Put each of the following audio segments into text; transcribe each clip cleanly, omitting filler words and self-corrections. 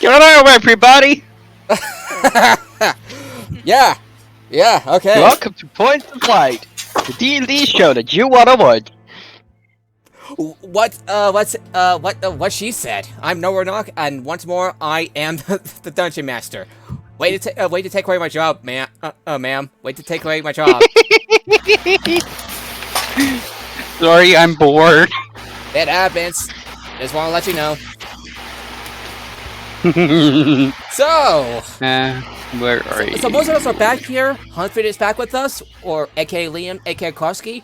Hello, everybody! Yeah, okay. Welcome to Points of Light, the D&D show that you want to watch. What she said. I'm Noah Knock, and once more, I am the Dungeon Master. Wait to take away my job, ma'am. Wait to take away my job. Sorry, I'm bored. It happens. Just want to let you know. So, where are you? So most of us are back here. Huntford is back with us, or aka Liam, aka Koski.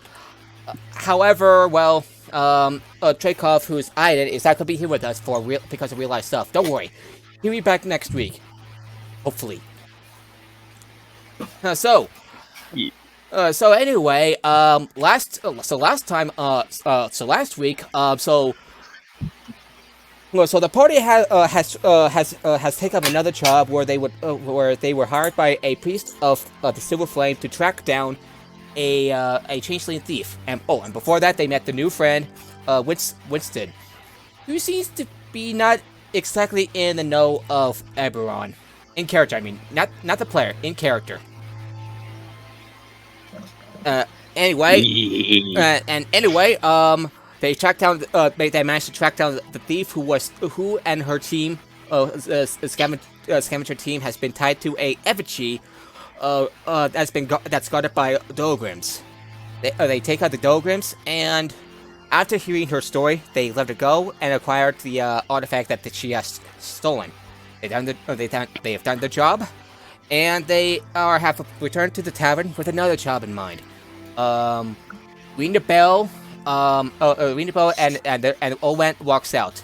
However, well, Traykov, who's Aiden, is not gonna be here with us because of real life stuff. Don't worry, he'll be back next week, hopefully. So anyway, last week, so the party has taken up another job where they were hired by a priest of the Silver Flame to track down a changeling thief, and before that they met the new friend, Winston, who seems to be not exactly in the know of Eberron, in character. I mean, not the player, in character. Anyway, they tracked down. They managed to track down the thief, who and her team, scavenger team, has been tied to a effigy, that's guarded by Dolgrims. They take out the Dolgrims, and after hearing her story, they let her go and acquired the artifact that she has stolen. They've done the job, and they have returned to the tavern with another job in mind. Ring the bell. Ring the bell, and Owen walks out.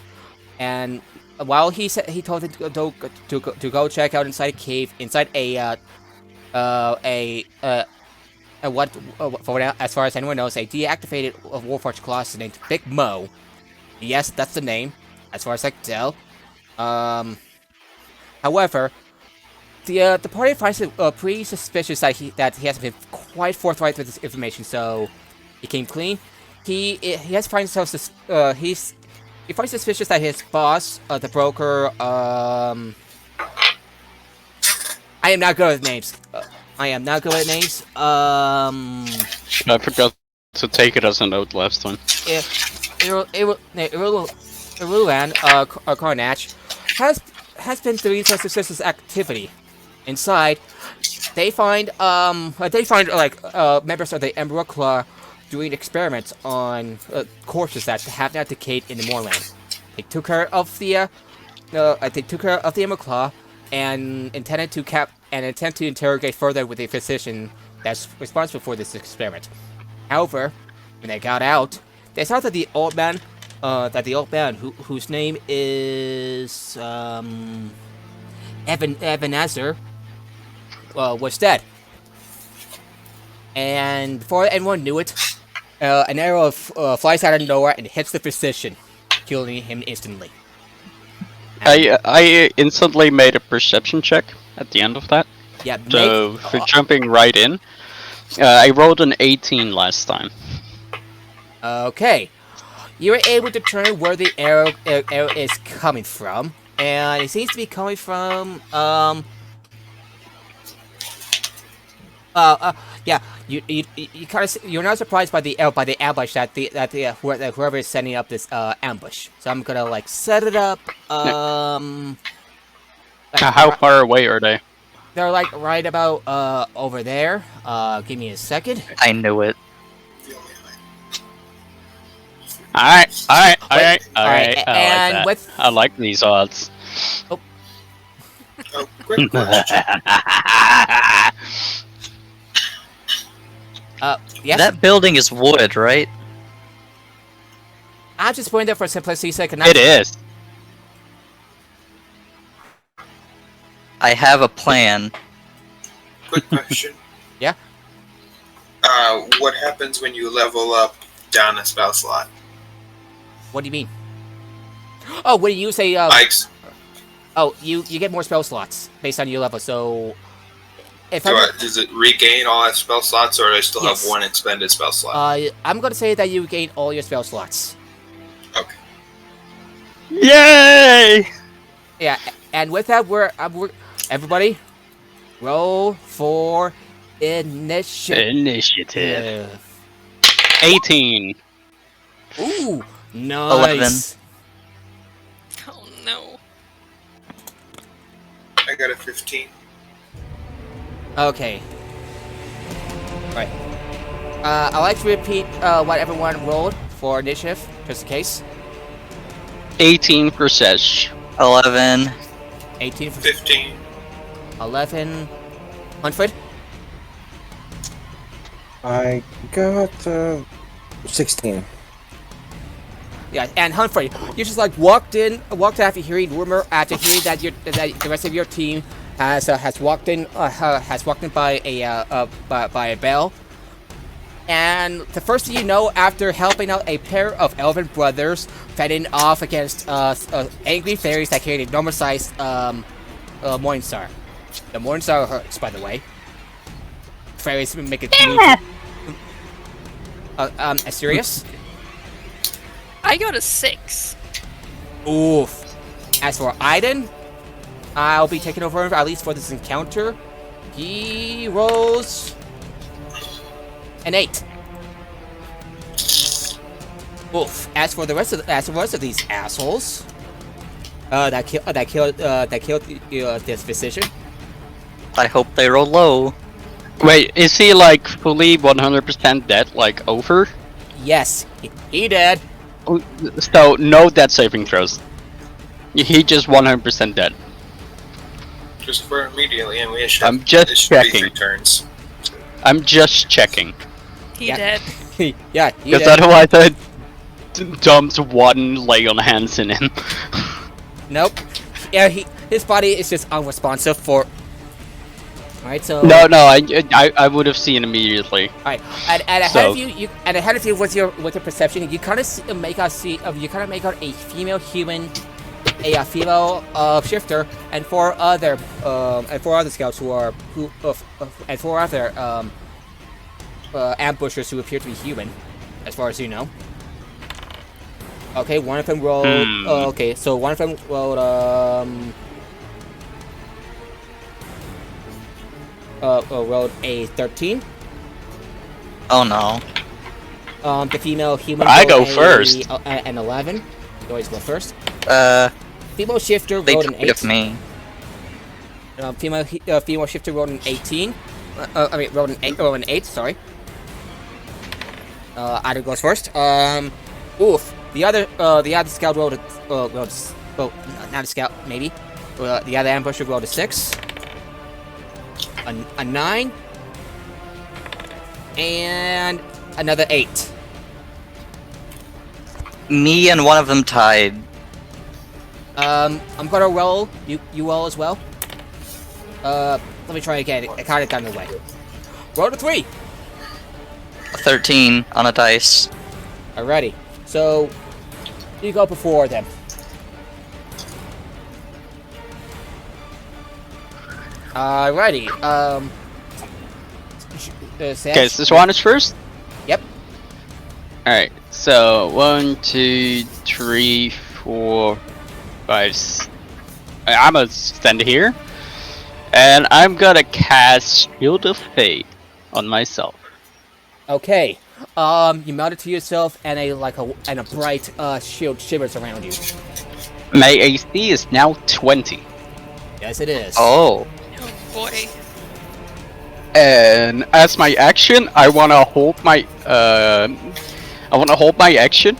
And while he told him to go check out inside a cave, inside as far as anyone knows, a deactivated Warforged Colossus named Big Mo. Yes, that's the name, as far as I can tell. However, the party finds it pretty suspicious that he hasn't been quite forthright with this information, so he came clean. He finds suspicious that his boss, the broker, I am not good with names. I forgot to take it as a note last time. Irulan, Carnage, has been doing some suspicious activity. Inside, they find members of the Emerald Claw doing experiments on corpses that have not decayed in the moorland. They took care of the Emerald Claw and intend to interrogate further with the physician that's responsible for this experiment. However, when they got out, they saw that the old man, whose name is Ebenezer, was dead. And before anyone knew it, an arrow flies out of nowhere and hits the physician, killing him instantly. I instantly made a perception check at the end of that. Yeah. So for jumping right in, I rolled an 18 last time. Okay, you were able to determine where the arrow is coming from, and it seems to be coming from yeah, you're not surprised by the ambush that whoever is setting up this ambush. So I'm gonna set it up. How far away are they? They're right about over there. Give me a second. I knew it. Alright. And I like these odds. Oh. Oh, quick question. Yes. That building is wood, right? I'm just pointing there for simplicity's sake. It is. I have a plan. Quick question. Yeah? What happens when you level up down a spell slot? What do you mean? Oh, when you say Mike's. Oh, you get more spell slots based on your level. So, Does it regain all its spell slots, or do I still Yes. have one expended spell slot? I'm gonna say that you gain all your spell slots. Okay. Yay! Yeah, and with that, we're everybody roll for initiative. Initiative. 18. Ooh, nice. 11. Oh no. I got a 15. Okay. Right. I'd like to repeat what everyone rolled for initiative, just in case. 18 for Sesh. 11. 18 for 15. 11. Huntford? I got 16. Yeah, and Humphrey, you just like walked after hearing rumor, after hearing that the rest of your team has walked in by a bell, and the first thing you know, after helping out a pair of elven brothers fighting off against angry fairies that carried a normal-sized Morningstar. The Morningstar hurts, by the way. Fairies make it. Asterius? I got a 6. Oof. As for Aiden, I'll be taking over at least for this encounter. He rolls an 8. Oof. As for the rest of these assholes, that killed this physician. I hope they roll low. Wait, is he like fully 100% dead, like over? Yes, he did. So no death saving throws. He just 100% dead. Just for immediately, and we should. I'm just it should be checking. 3 turns. I'm just checking. He Yeah. dead. Yeah, he Because did. otherwise I dumped one Leon Hansen in. Nope. Yeah, his body is just unresponsive for. Alright, so. No, I would have seen immediately. Alright, and ahead So- of you, with your perception, you kind of make out a female human, a female shifter, and four other scouts and four other ambushers who appear to be human, as far as you know. Okay, one of them rolled. Okay, so one of them rolled rolled a 13. Oh no. The female human. I go rolled first. An 11. You always go first. Female shifter They rolled an tweet 8. of me. Female shifter rolled an 18. Rolled an 8. Sorry. Ida goes first. Oof. The other scout rolled not a scout, maybe. The other ambusher rolled a 6. A 9. And another 8. Me and one of them tied. I'm gonna roll. You roll as well. Let me try again. It kind of got in the way. Roll a 3. 13 on a dice. Alrighty. So you go before them. Alrighty. Okay, so this one is first? Yep. Alright, so 1, 2, 3, 4, 5. I'm gonna stand here. And I'm gonna cast Shield of Fate on myself. Okay. You mount it to yourself, and a bright shield shivers around you. My AC is now 20. Yes, it is. Oh. Oh boy. And as my action, I wanna hold my action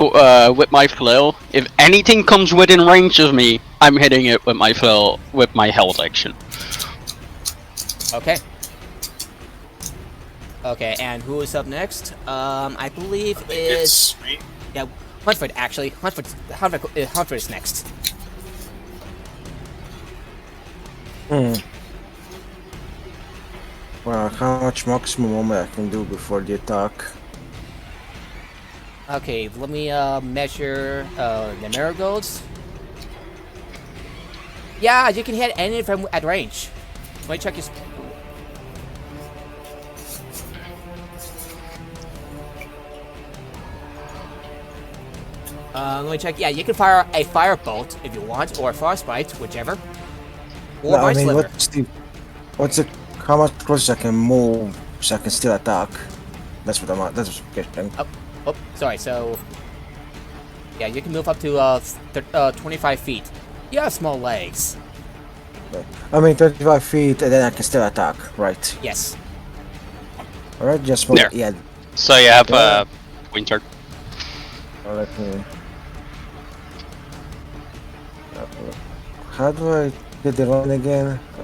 with my flail. If anything comes within range of me, I'm hitting it with my flail with my held action. Okay. Okay, and who is up next? I believe It's me. yeah, Huntford actually. Huntford is next. Well, how much maximum movement I can do before the attack? Okay, let me measure the marigolds. Yeah, you can hit any of them at range. Let me check your. Let me check. Yeah, you can fire a firebolt if you want, or a frostbite, whichever. Or No, my I mean, sliver. how much closer I can move so I can still attack? That's what that's what I'm getting. Oh, sorry. So, yeah, you can move up to 25 feet. You have small legs. I mean, 25 feet, and then I can still attack, right? Yes. Alright, just move. There. Yeah. So you have Yeah. winter. Let me. How do I get the run again? I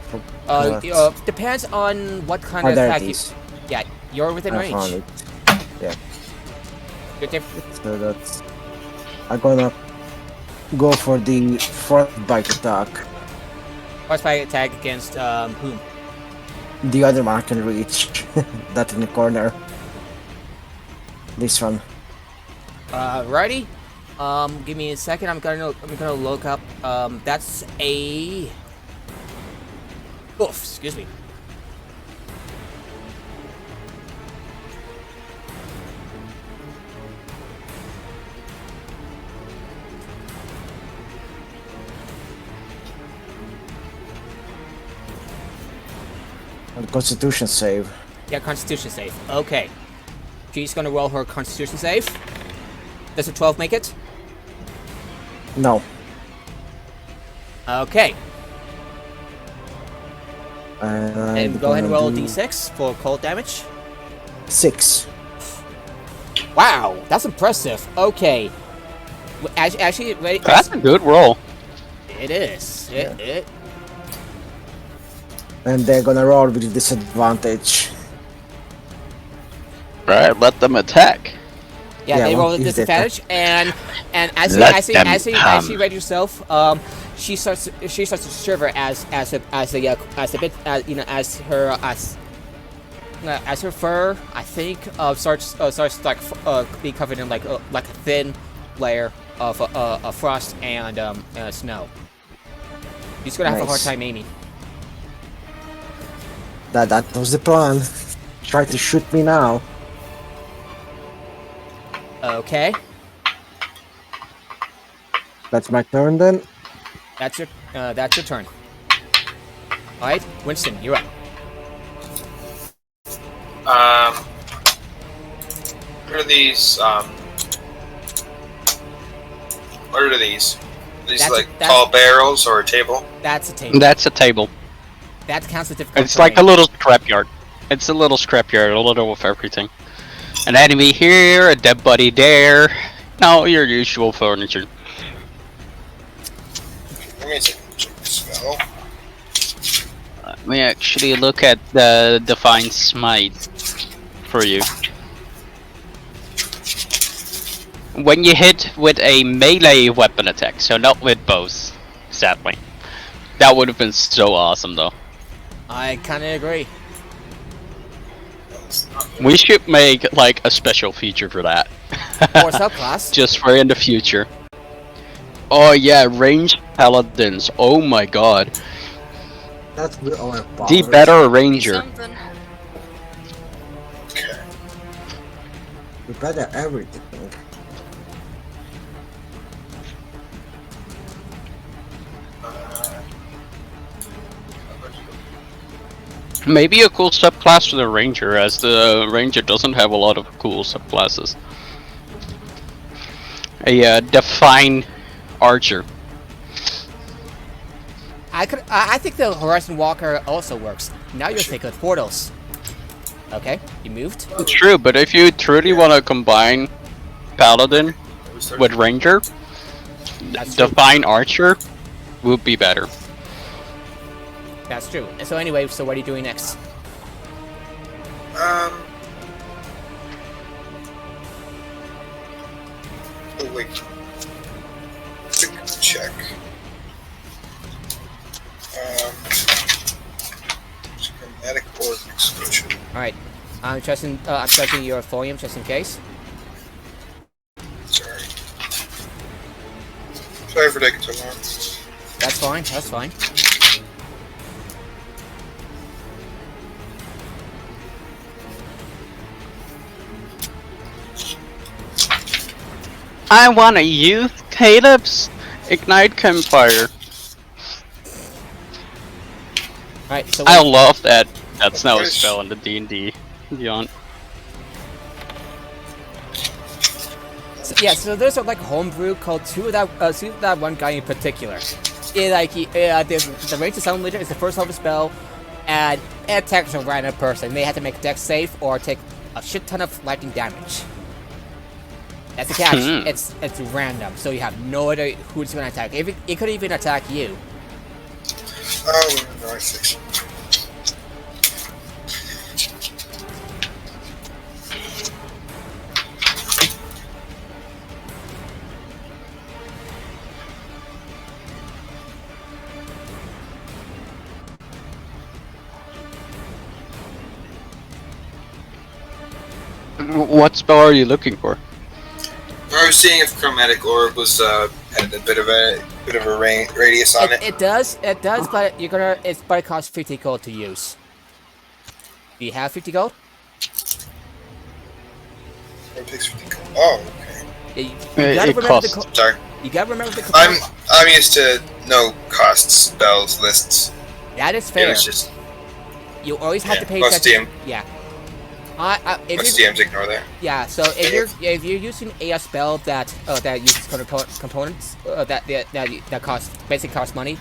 forgot. Depends on what kind Oh, of there attack it you. is. Yeah, you're within I found range. it. Good diff- So that's. I'm gonna go for the front bite attack. Frostbite attack against whom? The other one I can reach. That in the corner. This one. Righty. Give me a second. I'm gonna look up. That's a. Oof. Excuse me. And Constitution save. Yeah, Constitution save. Okay. She's gonna roll her Constitution save. Does a 12 make it? No. Okay. And Go ahead and roll a do d6 for cold damage. 6. Wow, that's impressive. Okay. Actually, ready? That's a good roll. It is. It. And they're gonna roll with disadvantage. Right, let them attack. Yeah, Yeah, they well, roll a he's the disadvantage, and as Let them you come. ready yourself, she starts to shiver as her fur, I think, starts like be covered in like a thin layer of frost and snow. She's gonna have a hard Nice. time aiming. That was the plan. Try to shoot me now. Okay, That's my turn then. that's your turn. All right, Winston, you're up. What are these? What are these? These That's- like that's- tall barrels or a table? That's a table. That's a table. That counts as difficult. It's like a terrain. little scrapyard. It's a little scrapyard, a little of everything. An enemy here, a dead body there. No, your usual furniture. Let me check the spell. Let me actually look at the Divine Smite for you. When you hit with a melee weapon attack, so not with bows, sadly. That would have been so awesome though. I kind of agree. We should make like a special feature for that. Or subclass. Just for in the future. Oh yeah, ranged paladins. Oh my god. That's our The better ranger. Something. Okay. We better everything. Maybe a cool subclass for the ranger, as the ranger doesn't have a lot of cool subclasses. A define archer. I think the Horizon Walker also works. Now you're thinking of portals. Okay, you moved. It's true, but if you truly want to combine paladin with ranger, That's true. define archer would be better. That's true. So anyway, so what are you doing next? Oh wait. Quick check. Chromatic or exclusion. All right, I'm trusting your folium just in case. Sorry. Sorry for taking so long. That's fine. That's fine. I want to use Caleb's Ignite Campfire. Alright, so I love that. That's now a spell in the D&D Beyond. So there's a like homebrew called Two of that one guy in particular. The range of sound leader is the first level spell, and it attacks a random person. They have to make a dex save or take a shit ton of lightning damage. That's the catch. It's random, so you have no idea who it's going to attack. It could even attack you. Oh, no, I see. What spell are you looking for? I was seeing if Chromatic Orb was had a bit of a radius on it. It does, but it costs 50 gold to use. Do you have 50 gold? It takes 50 gold. Oh, okay. You gotta remember Sorry. You gotta remember the. I'm used to no cost spells lists. That is fair. It's just you always have to pay most attention. DM. Yeah. Most DMs ignore that. Yeah. So if you're using a spell that uses components that cost money,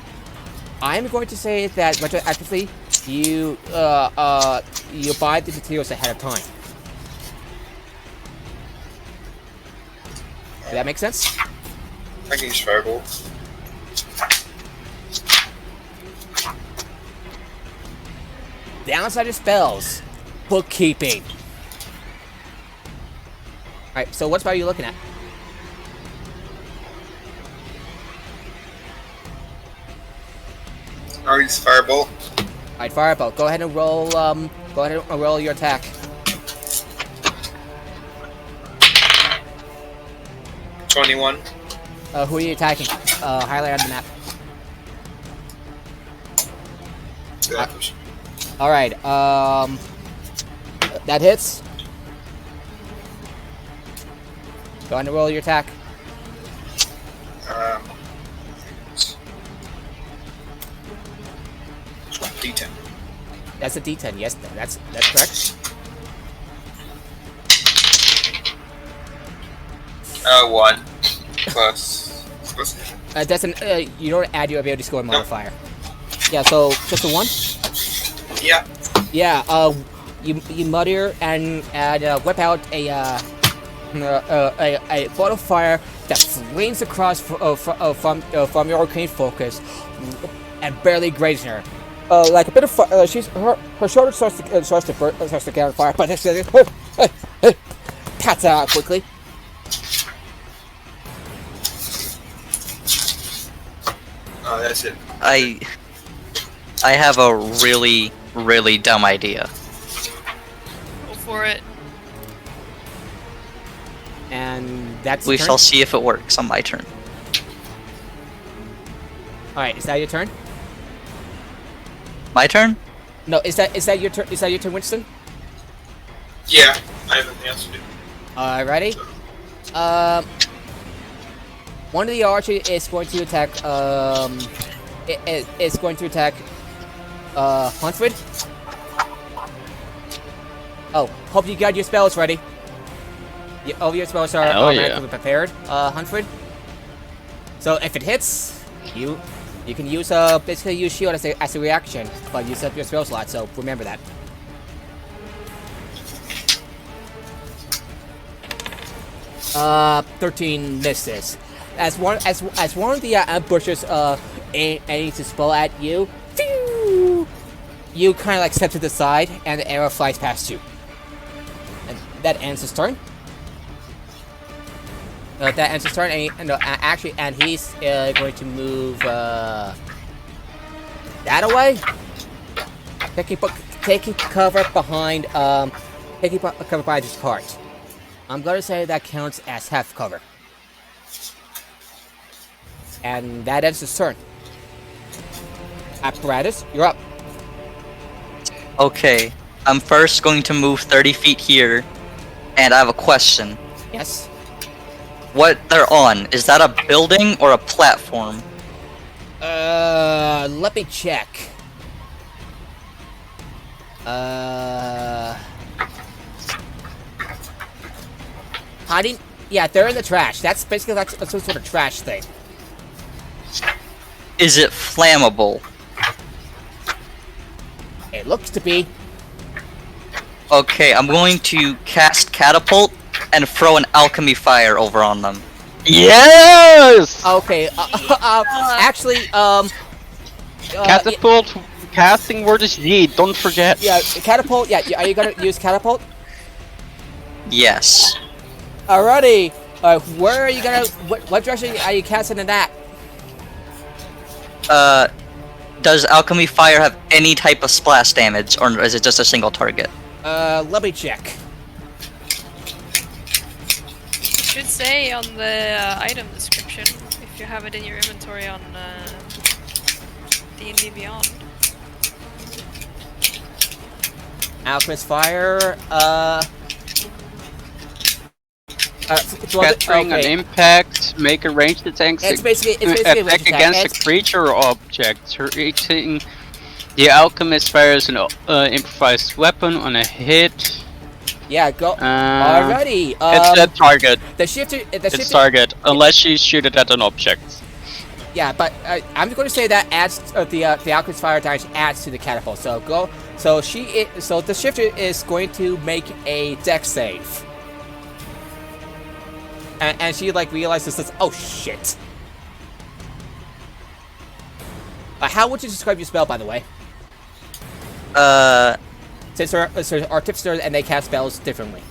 I'm going to say that retroactively you buy the materials ahead of time. Does that make sense? I can use Fireball. Downside of spells, bookkeeping. Alright, so what spell are you looking at? I'll use Fireball. Alright, Fireball. Go ahead and roll. Go ahead and roll your attack. 21. Who are you attacking? Highlight on the map. Alright, that hits. Go ahead and roll your attack. D10. That's a D10. Yes, that's correct. 1 plus. Doesn't you don't add your ability score modifier. Yeah, so just a 1. Yeah. Yeah. You mutter and whip out a ball of fire that flames across from your arcane focus and barely grazing her. Like a bit of fire. Her shoulder starts to get on fire, but it's pats out quickly. Oh, that's it. I have a really, really dumb idea. Go for it. And that's We your turn? shall see if it works on my turn. Alright, is that your turn? My turn? No, is that your turn? Is that your turn, Winston? Yeah, I have nothing else to do. Alrighty. One of the archers is going to attack. It's going to attack. Huntford. Oh, hope you got your spells ready. All your spells are automatically prepared, Huntford. So if it hits, you can use basically use shield as a reaction, but use up your spell slot. So remember that. Uh, 13 misses. As one of the ambushes aims to spell at you, phew, you kind of like step to the side, and the arrow flies past you. And that ends his turn. That ends his turn, and he's going to move that away, taking cover behind his cart. I'm gonna say that counts as half cover. And that ends his turn. Apparatus, you're up. Okay, I'm first going to move 30 feet here, and I have a question. Yes. what they're on. Is that a building or a platform? Let me check. Hiding? Yeah, they're in the trash. That's basically like some sort of trash thing. Is it flammable? It looks to be. Okay, I'm going to cast Catapult and throw an alchemy fire over on them. Yes! Okay, actually, Catapult casting word is G, don't forget. Yeah, catapult, yeah, are you gonna use catapult? Yes. Alrighty, where are you gonna, what direction are you casting in that? Does alchemy fire have any type of splash damage, or is it just a single target? Let me check. It should say on the item description if you have it in your inventory on D&D Beyond. Alchemist fire, Scattering an impact, make a ranged attack It's basically a ranged attack. against a creature or object. Creating the alchemist fires an improvised weapon on a hit. Yeah, go. Alrighty. It's a target. The shifter. It's target, unless you shoot it at an object. Yeah, but I'm going to say that adds the alchemist fire damage adds to the catapult. So go. So so the shifter is going to make a dex save. And she like realizes this. Oh shit. How would you describe your spell, by the way? Since they're artificers and they cast spells differently.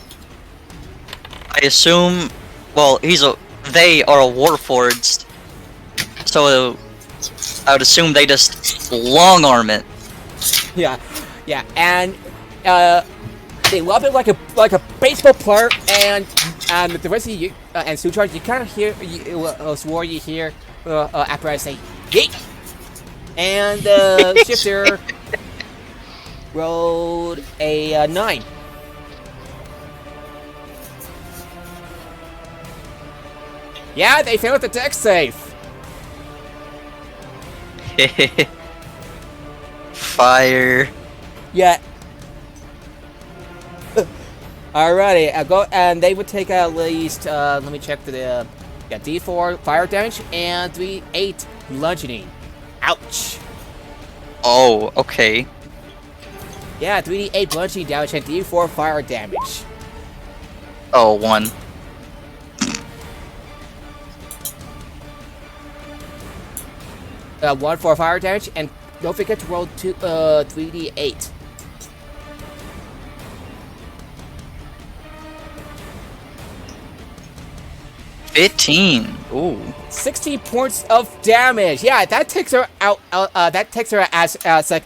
I assume, well, they are a warforged, so I would assume they just long arm it. Yeah, and they love it like a baseball player, and the rest of you and Stuart, you kind of hear swore you hear after I say yeet, and shifter rolled a 9. Yeah, they failed the dex save. Fire. Yeah. Alrighty, I'll go, and they would take at least, let me check the, D4 fire damage and 8 bludgeoning. Ouch. Oh, okay. Yeah, 3d8 bludgeoning damage and D4 fire damage. Oh, 1. One for fire damage, and don't forget to roll 3d8. Ooh. 16 points of damage. Yeah, that takes her out. That takes her as like,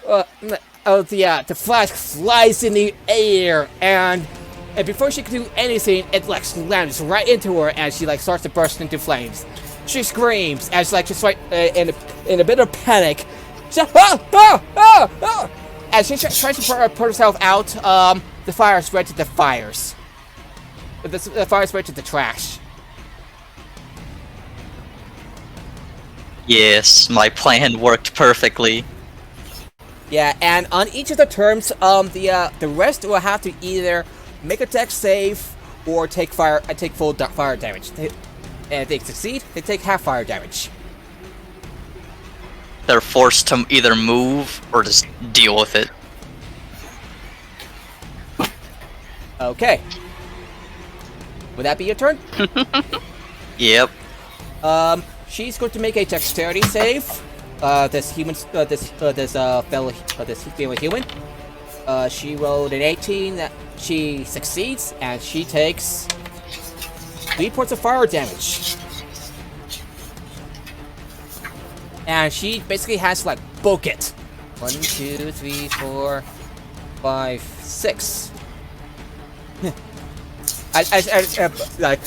the flask flies in the air, and before she can do anything, it like slams right into her, and she like starts to burst into flames. She screams as like just like in a bit of panic. She, As she tries to put herself out, the fire spread to the fires. The fire spread to the trash. Yes, my plan worked perfectly. Yeah, and on each of the terms, the rest will have to either make a dex save or take full fire damage. And if they succeed, they take half fire damage. They're forced to either move or just deal with it. Okay. Would that be your turn? Yep. She's going to make a dexterity save. This fellow human. She rolled an 18. That she succeeds, and she takes 3 points of fire damage. And she basically has to, like, book it. 1, 2, 3, 4, 5, 6. Like,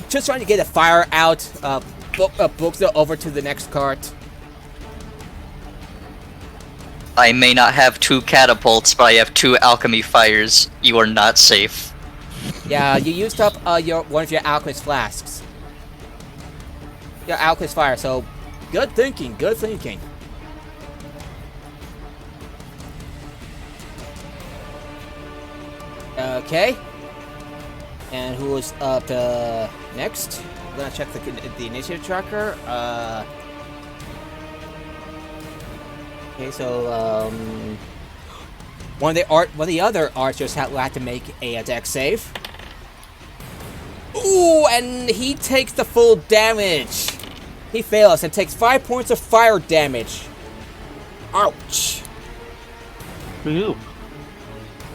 just trying to get the fire out, books it over to the next cart. I may not have 2 catapults, but I have 2 alchemy fires. You are not safe. Yeah, you used up one of your alchemist flasks. Your alchemist fire. So, good thinking. Good thinking. Okay. And who is up next? I'm gonna check the initiative tracker. Okay, so one of the other archers had to make a dex save. Ooh, and he takes the full damage. He fails and takes 5 points of fire damage. Ouch. Ooh.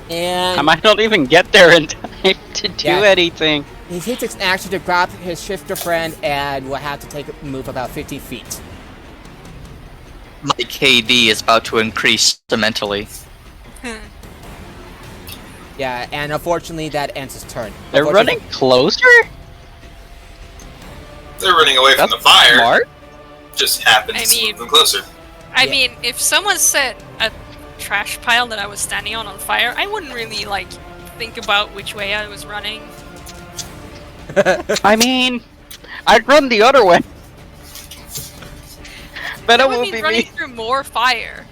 And I might not even get there in time to do anything. he takes an action to grab his shifter friend and will have to take a move about 15 feet. My KD is about to increase mentally. Yeah, and unfortunately that ends his turn. They're running closer? They're running away from That's the fire. smart. Just happens I to mean- move them closer. I mean, if someone set a trash pile that I was standing on fire, I wouldn't really, like, think about which way I was running. I mean, I'd run the other way. But it That would will mean be running me. through more fire.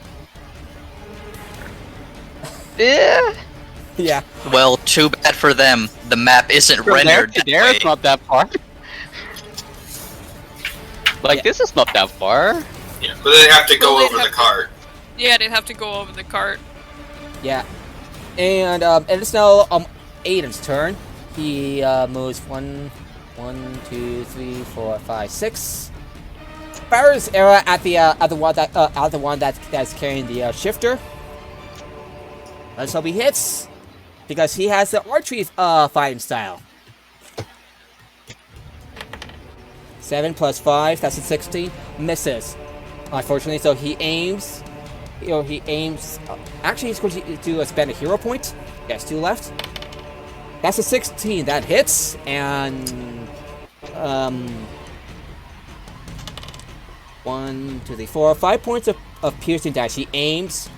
Yeah. Yeah. Well, too bad for them. The map isn't From there rendered to that there, way. it's not that far. Like, Yeah. this is not that far. Yeah, but they have to go Well, they'd over the have to- cart. Yeah, they'd have to go over the cart. Yeah. And it's now Aiden's turn. He moves 1, 2, 3, 4, 5, 6. Fires his arrow at the one that's carrying the shifter. Let's hope he hits, because he has the archery fighting style. 7 plus 5, that's a 16. Misses, unfortunately. So he aims. He aims. Actually, he's going to spend a hero point. He has 2 left. That's a 16. That hits, and 1, 2, 3, 4, 5 points of piercing damage. He aims,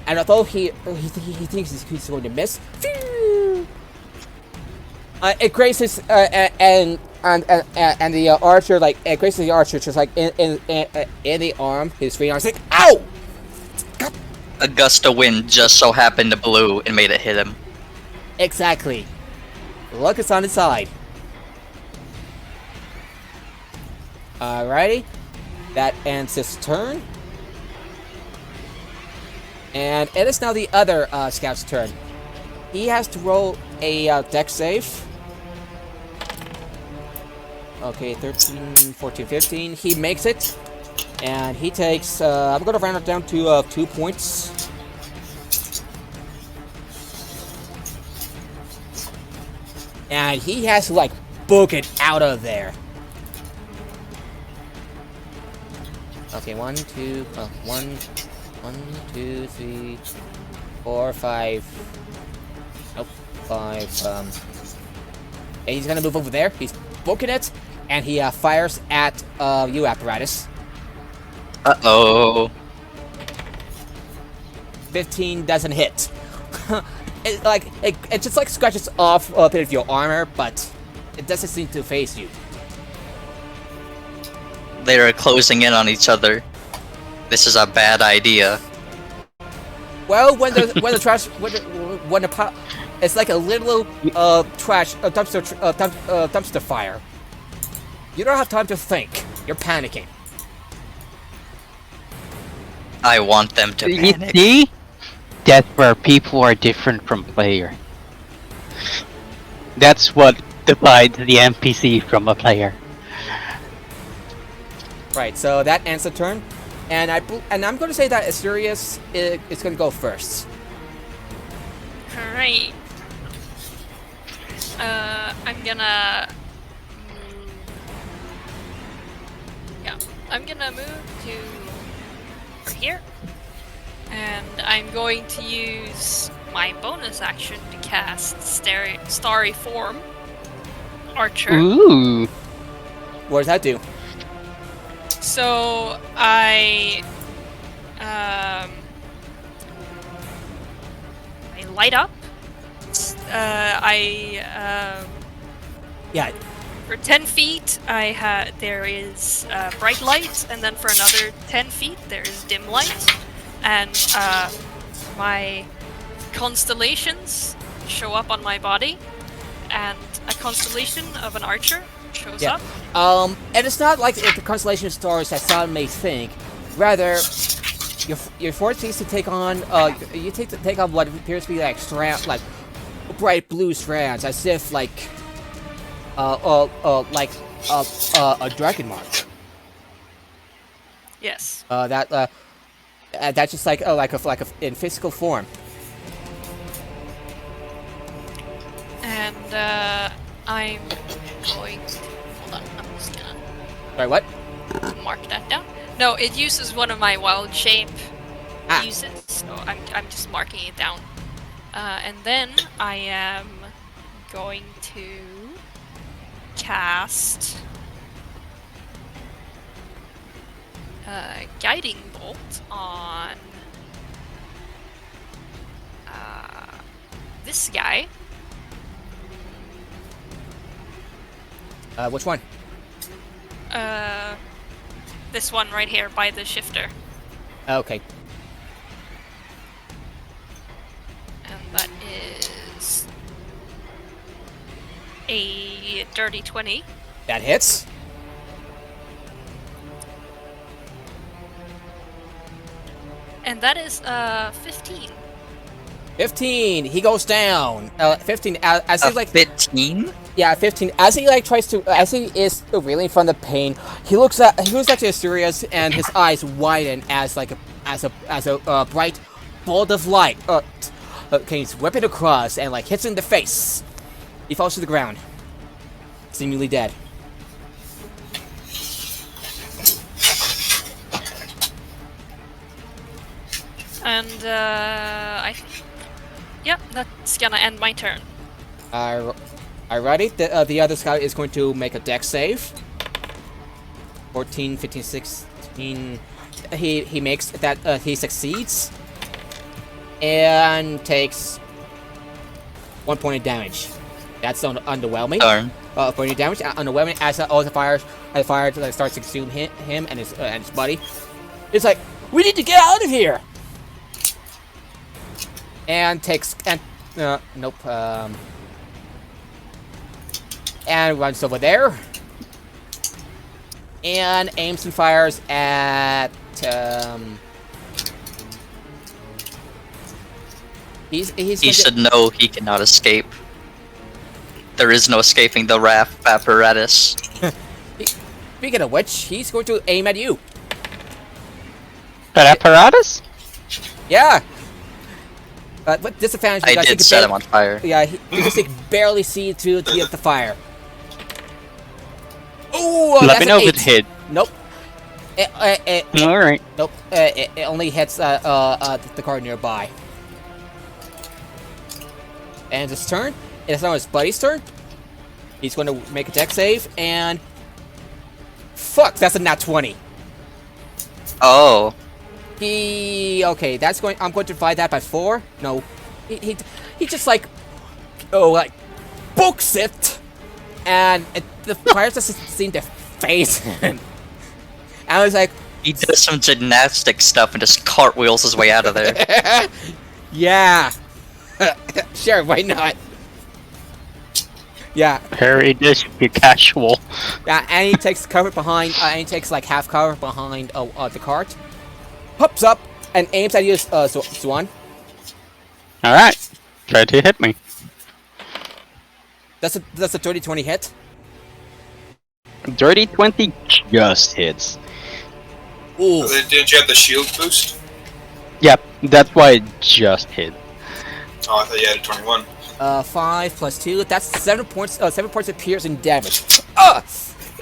and although he thinks he's going to miss, it grazes and the archer, like, it grazes the archer just like in the arm, his free arm. It's like, ow! A gust of wind just so happened to blow and made it hit him. Exactly. Luck is on his side. Alrighty. That ends his turn. And it is now the other scout's turn. He has to roll a dex save. Okay, 13, 14, 15. He makes it. And he takes, I'm going to round it down to 2 points. And he has to, like, book it out of there. Okay, 1, 2, 1, 2, 3, 4, 5. Nope, 5. And he's gonna move over there. He's booking it, and he fires at you, Apparatus. Uh-oh. 15 doesn't hit. It just like scratches off a bit of your armor, but it doesn't seem to phase you. They are closing in on each other. This is a bad idea. Well, when the trash it's like a little dumpster fire. You don't have time to think. You're panicking. I want them to You panic. see? That's where people are different from player. That's what divides the NPC from a player. Right. So that ends the turn, and I'm going to say that Asterius is going to go first. Alright. I'm gonna... Yeah, I'm gonna move to... over here. And I'm going to use my bonus action to cast Starry Form. Archer. Ooh. What does that do? So I light up Yeah. For 10 feet, there is bright light, and then for another 10 feet, there is dim light, and my constellations show up on my body, and a constellation of an archer shows Yeah. up. And it's not like the constellation of stars that some may think. Rather, your force needs to take on take on what appears to be like bright blue strands, as if like a dragon mark. Yes. That's just like in physical form. And I'm going to, hold on, I'm just gonna Sorry, what? mark that down. No, it uses one of my wild shape Ah. uses, so I'm just marking it down. And then I am going to cast Guiding Bolt on this guy. Which one? This one right here by the shifter. Okay. And that is a dirty 20. That hits. And that is 15. 15. He goes down. 15. As he like 15? Yeah, 15. As he like tries to, as he is reeling from the pain, he looks at Asturias, and his eyes widen as like a bright bolt of light. Okay, he's whipping across and like hits him in the face. He falls to the ground, seemingly dead. And yep, that's gonna end my turn. Alrighty, the other scout is going to make a dex save. 14, 15, 16. He makes that. He succeeds and takes 1 point of damage. That's underwhelming. Darn. Point of damage, underwhelming. As all the fire starts to consume him and his buddy. It's like, we need to get out of here. And takes nope. And runs over there. And aims and fires at He should know he cannot escape. There is no escaping the RAF apparatus. Speaking of which, he's going to aim at you. That apparatus? Yeah. But disadvantage I because he did can set him on fire. Yeah, because he can barely see to get the fire. Ooh, Let me know if it hit. Nope. Alright. Nope. It only hits the card nearby. And his turn. It's now his buddy's turn. He's going to make a dex save, and fuck, that's a nat 20. Oh. Okay, that's going. I'm going to divide that by 4. No, he just like books it, and the fire doesn't seem to phase him. I was like, He does some gymnastic stuff and just cartwheels his way out of there. yeah, sure, why not? Yeah, Harry, this should be casual. yeah, and he takes cover behind. And he takes like half cover behind the cart. Hops up and aims at you, Swan. Alright. Try to hit me. That's a dirty 20 hit. Dirty 20 just hits. Ooh. Didn't you have the shield boost? Yep, that's why it just hit. Oh, I thought you had a 21. 5 plus 2. That's 7 points. 7 points of piercing damage.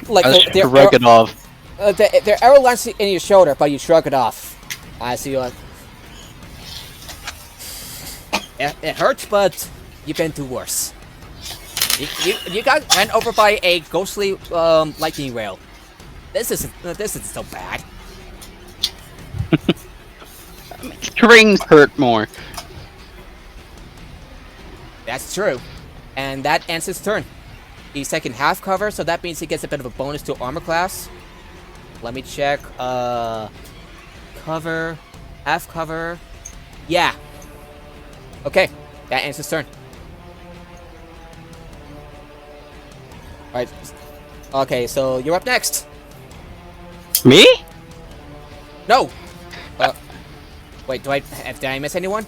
Like Shrug it off. their arrow lands in your shoulder, but you shrug it off. I see. It hurts, but you've been through worse. You got ran over by a ghostly lightning rail. This isn't so bad. Strings hurt more. That's true. And that ends his turn. He's taking half cover, so that means he gets a bit of a bonus to armor class. Let me check. Cover. Half cover. Yeah. Okay. That ends his turn. Alright. Okay, so you're up next. Me? No! Wait, did I miss anyone?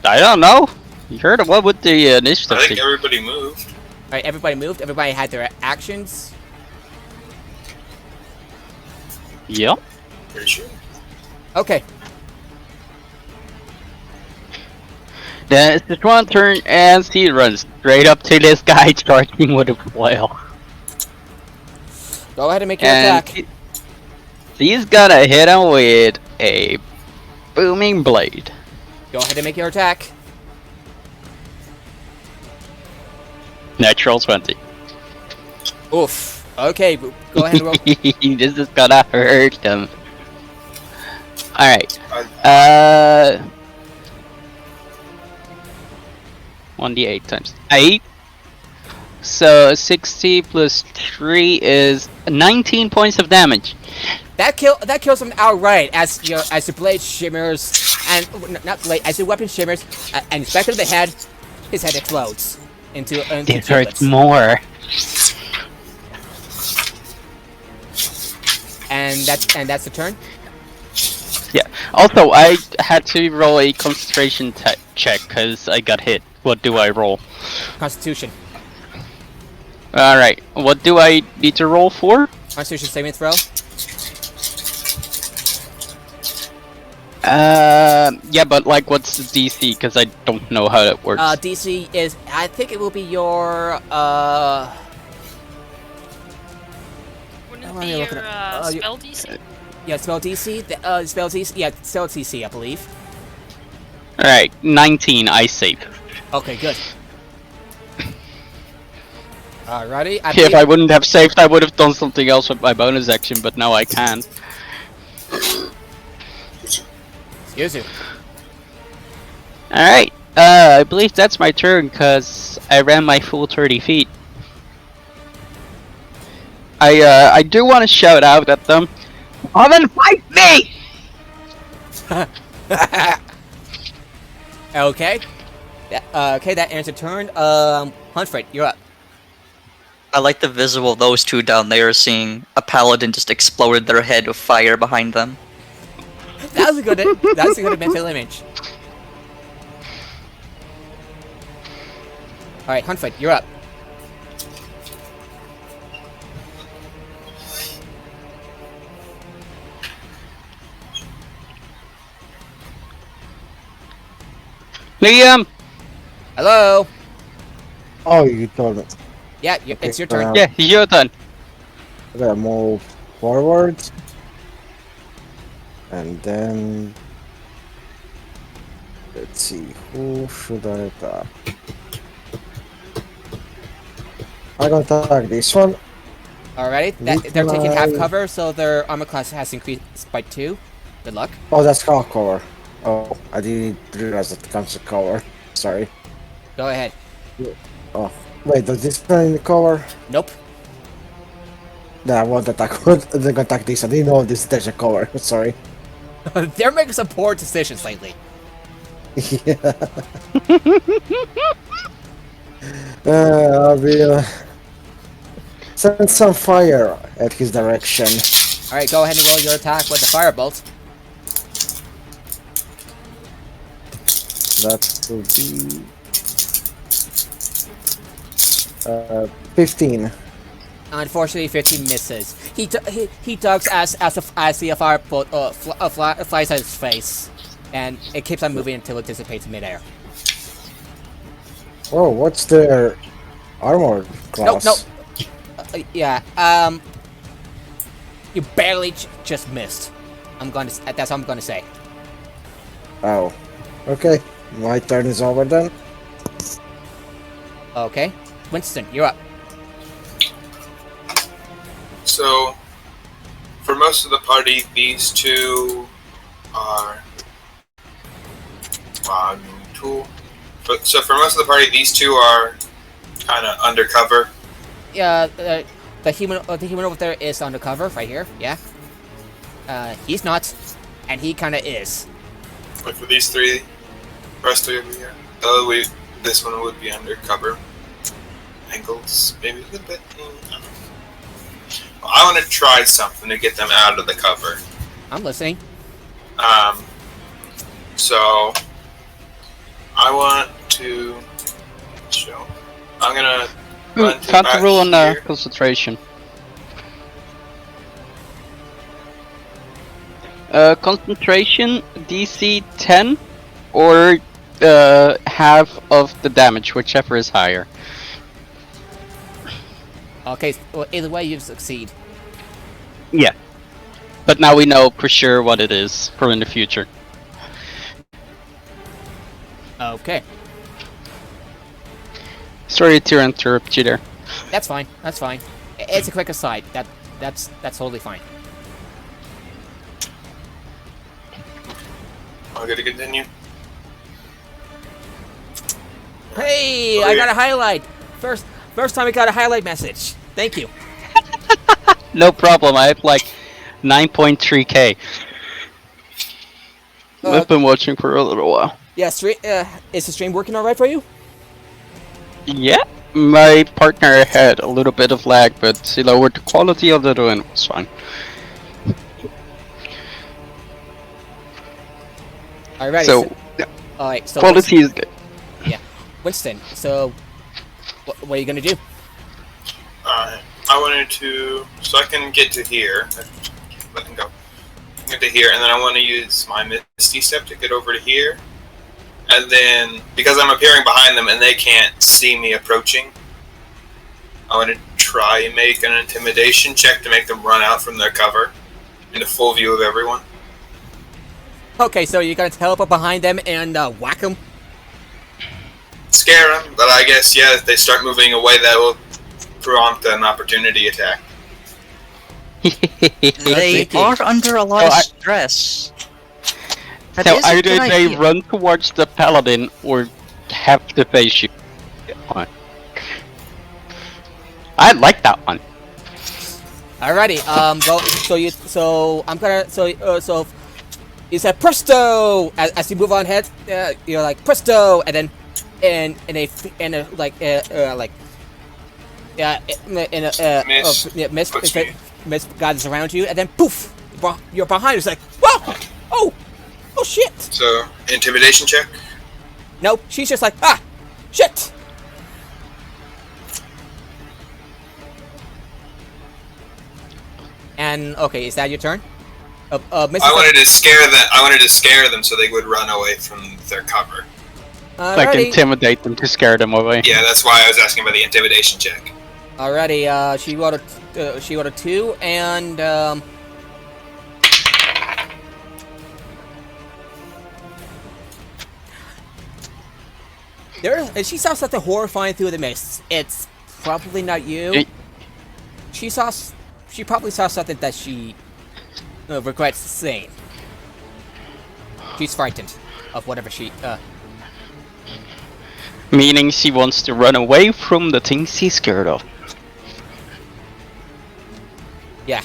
I don't know. You heard of what with the initiative? I think everybody moved. Alright, everybody moved. Everybody had their actions. Yep. Pretty sure. Okay. Then it's just one turn, and he runs straight up to this guy, charging with a flail. Go ahead and make your And attack. he's gonna hit him with a booming blade. Go ahead and make your attack. Natural 20. Oof. Okay, go ahead and roll. This is gonna hurt him. Alright. 1d8 times 8. So 60 plus 3 is 19 points of damage. That kills him outright as the blade shimmers and not blade as the weapon shimmers and back to the head, his head explodes into This hurts giblets. more. And that's the turn. Yeah. Also, I had to roll a concentration check because I got hit. What do I roll? Constitution. Alright. What do I need to roll for? Constitution saving throw. Yeah, but like, what's the DC? Because I don't know how that works. DC is, I think it will be your Wouldn't Let it me be look your it up. spell DC? yeah spell DC. Spell DC. Yeah, spell DC, I believe. Alright, 19. I save. Okay, good. Alrighty. If I wouldn't have saved, I would have done something else with my bonus action, but now I can't. Excuse you. Alright, I believe that's my turn, because I ran my full 30 feet. I do want to shout out at them. Come and fight me! Okay. Okay, that ends your turn. Huntfred, you're up. I like the visual of those two down there seeing a paladin just exploded their head with fire behind them. That's a good mental image. Alright, Huntfred, you're up. Liam! Hello. Oh, you told me. Yeah, Okay, it's your turn. Yeah, your turn. I gotta move forward. And then... Let's see, who should I attack? I'm gonna attack this one. Alrighty, they're taking half cover, so their armor class has increased by 2. Good luck. Oh, that's half cover. Oh, I didn't realize that comes to cover. Sorry. Go ahead. Oh, wait, does this turn in the cover? Nope. No, I won't attack. I'm gonna attack this. I didn't know this there's a cover. Sorry. They're making some poor decisions lately. Yeah. I will send some fire at his direction. Alright, go ahead and roll your attack with the firebolt. That will be 15. Unfortunately, 15 misses. He ducks as the firebolt flies at his face, and it keeps on moving until it dissipates in midair. Oh, what's their armor class? Nope. Yeah. You barely just missed. That's all I'm gonna say. Oh, okay. My turn is over then. Okay, Winston, you're up. So, for most of the party, these two are 1, tool. But so for most of the party, these two are kind of undercover. Yeah, the human over there is undercover right here. Yeah. He's not, and he kind of is. Like for these three, rest three over here. This one would be undercover. Angles, maybe a little bit. I don't know. Well, I want to try something to get them out of the cover. I'm listening. So I want to show. I'm gonna run Time to rule on here. concentration. Concentration DC 10 or half of the damage, whichever is higher. Okay, well, either way, you succeed. Yeah. But now we know for sure what it is for in the future. Okay, Sorry to interrupt you there. that's fine. That's fine. It's a quick aside. That's totally fine. I'm gonna continue. Hey, Oh, I yeah. got a highlight. First time I got a highlight message. Thank you. No problem, I have like 9.3k. I've been watching for a little while. Yeah, is the stream working alright for you? Yeah, my partner had a little bit of lag, but he lowered the quality a little and it was fine. Alright, So, alright, so quality is good. Winston, so what are you gonna do? Alright. I wanted to, so I can get to here. Let him go. Get to here, and then I want to use my Misty Step to get over to here. And then, because I'm appearing behind them and they can't see me approaching, I want to try and make an intimidation check to make them run out from their cover into full view of everyone. Okay, so you're gonna teleport behind them and whack them? Scare them, but I guess, yeah, if they start moving away, that will prompt an opportunity attack. They are under a lot of stress. That So is a either good they idea. run towards the paladin or have to face you. I like that one. Alrighty, go. So I'm gonna. So you said presto as you move on ahead. You're like presto, and then mist guides around you, and then poof, you're behind. It's like whoa, oh shit. So, intimidation check. Nope, she's just like shit. And okay, is that your turn? Mr. I wanted to scare them so they would run away from their cover. Like Alrighty. intimidate them to scare them away. Yeah, that's why I was asking about the intimidation check. Alrighty, she rolled a 2, and and she saw something horrifying through the mist. It's probably not you. She probably saw something that she regrets seeing. She's frightened of whatever she. Meaning she wants to run away from the things she's scared of. Yeah.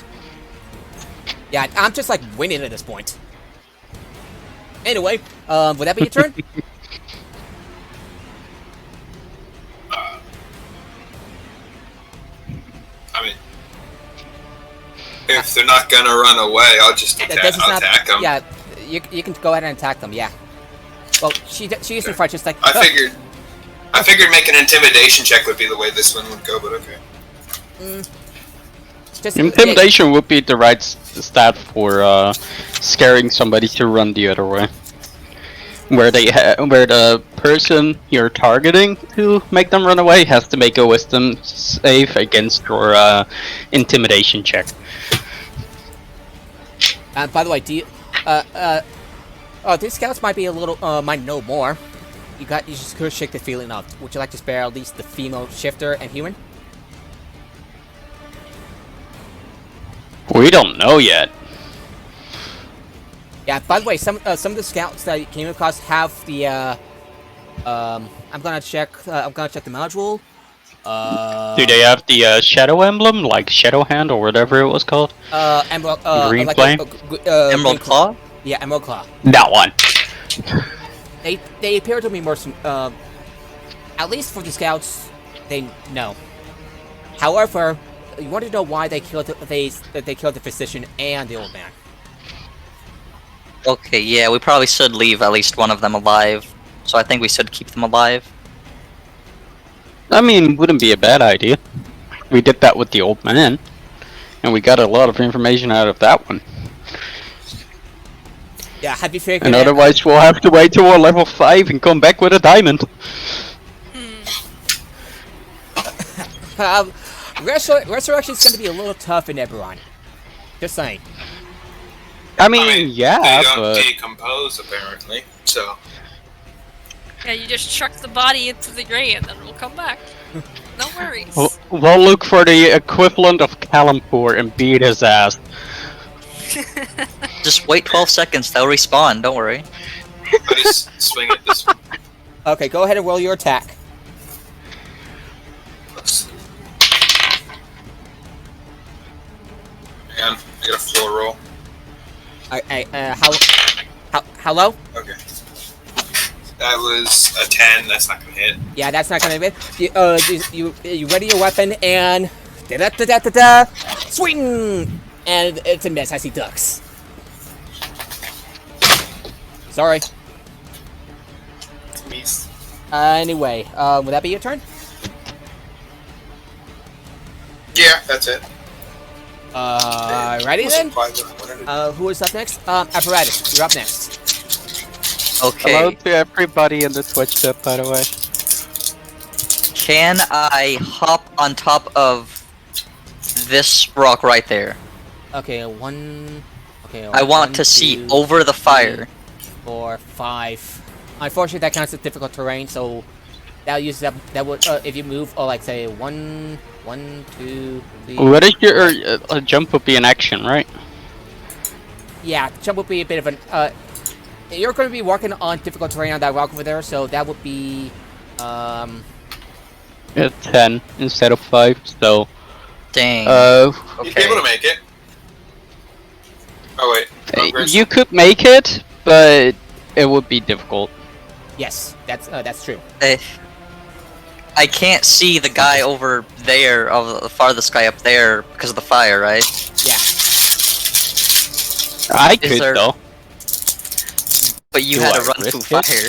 Yeah, I'm just like winning at this point. Anyway, would that be your turn? I mean, if they're not gonna run away, I'll just attack them. Yeah, you can go ahead and attack them. Yeah. Well, she used to fight just like. I figured make an intimidation check would be the way this one would go, but okay. Just, Intimidation would be the right stat for scaring somebody to run the other way. Where the person you're targeting to make them run away has to make a wisdom save against your intimidation check. By the way, do you, these scouts might be a little, might know more. You just could shake the feeling of. Would you like to spare at least the female shifter and human? We don't know yet. Yeah. By the way, some of the scouts that you came across have the I'm gonna check. I'm gonna check the module. Do they have the shadow emblem, like Shadow Hand or whatever it was called? Emerald. Green like flame? Emerald green Claw? Yeah, Emerald Claw. That one. They appear to be more. At least for the scouts, they know. However, you want to know why they killed they killed the physician and the old man. Okay, yeah, we probably should leave at least one of them alive. So I think we should keep them alive. I mean, wouldn't be a bad idea. We did that with the old man, and we got a lot of information out of that one. Yeah, have you figured? And otherwise, we'll have to wait till we're level 5 and come back with a diamond. Resurrection is going to be a little tough in Eberron. Just saying. I mean, yeah, they don't but decompose apparently. So Yeah, you just chuck the body into the grave and then it'll come back. No worries. we'll look for the equivalent of Kalumpur and beat his ass. Just wait 12 seconds, they'll respawn, don't worry. I just swing it this way. Okay, go ahead and roll your attack. Man, I got a floor roll. Hello? Okay. That was a 10. That's not gonna hit. Yeah, that's not gonna hit. You ready your weapon and da-da-da-da-da-da, swing, and it's a miss as he ducks. Sorry. Miss. Anyway, would that be your turn? Yeah, that's it. Ready then? Whatever. Who is up next? Apparatus, you're up next. Okay. Hello to everybody in the Twitch chat, by the way. Can I hop on top of this rock right there? Okay, one. Okay. I want to see over the fire. 4, 5. Unfortunately, that counts as difficult terrain, so that uses up. That would if you move, like say 1, 2, 3. What is your jump would be an action, right? Yeah, jump would be a bit of an. You're going to be walking on difficult terrain on that rock over there, so that would be. Yeah, 10 instead of 5, so. Dang. You'd be able to make it. Oh wait. Progress. You could make it, but it would be difficult. Yes, that's true. I can't see the guy over there, of the farthest guy up there, because of the fire, right? Yeah. I could, though. But you Do had I to run risk through it? fire.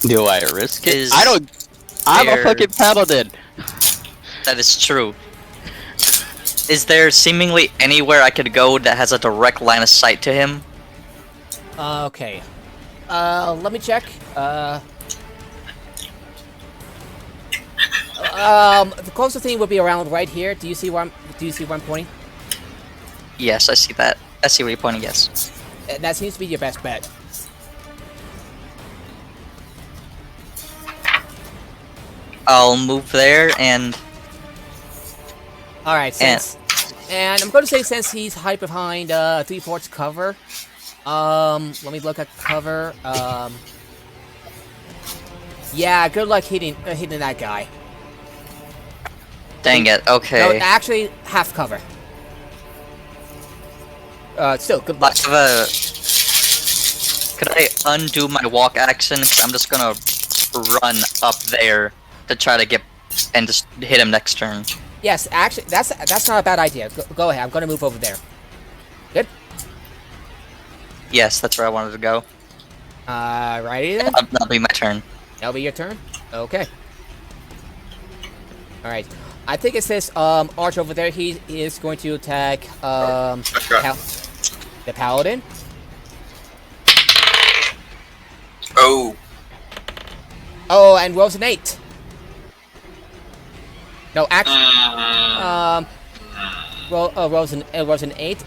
Do I risk it? Is I don't. I'm a there- fucking paladin. That is true. Is there seemingly anywhere I could go that has a direct line of sight to him? Okay. Let me check. The closest thing would be around right here. Do you see where I'm pointing? Yes, I see that. I see where you're pointing, yes. That seems to be your best bet. I'll move there and... Alright, and I'm going to say since he's hide behind 3/4 cover, let me look at cover. Yeah, good luck hitting that guy. Dang it, No, okay. actually, half cover. Still, good luck. Could I undo my walk action? 'Cause I'm just gonna run up there to try to get and just hit him next turn. Yes, actually, that's not a bad idea. Go ahead. I'm going to move over there. Good. Yes, that's where I wanted to go. Righty then. That'll be my turn. That'll be your turn. Okay. All right. I think it's this arch over there. He is going to attack the paladin. Oh. Oh, and rolls an 8. No, actually, rolls an 8,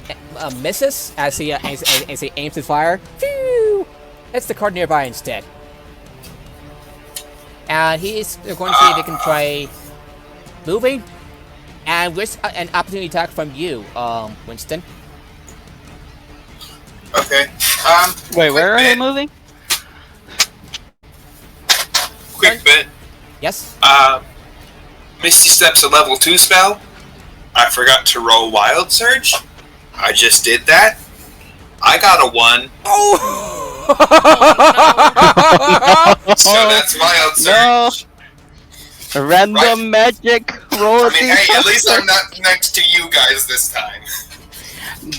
misses as he aims his fire. Phew! That's the card nearby instead. And he's going to see if he can try moving, and risk an opportunity attack from you, Winston. Okay. Wait, where are they moving? quick bit. Yes. Misty Step's a level 2 spell. I forgot to roll Wild Surge. I just did that. I got a 1. Oh! So that's Wild No. Surge. Random Right. magic roll. I mean, hey, at least I'm not next to you guys this time.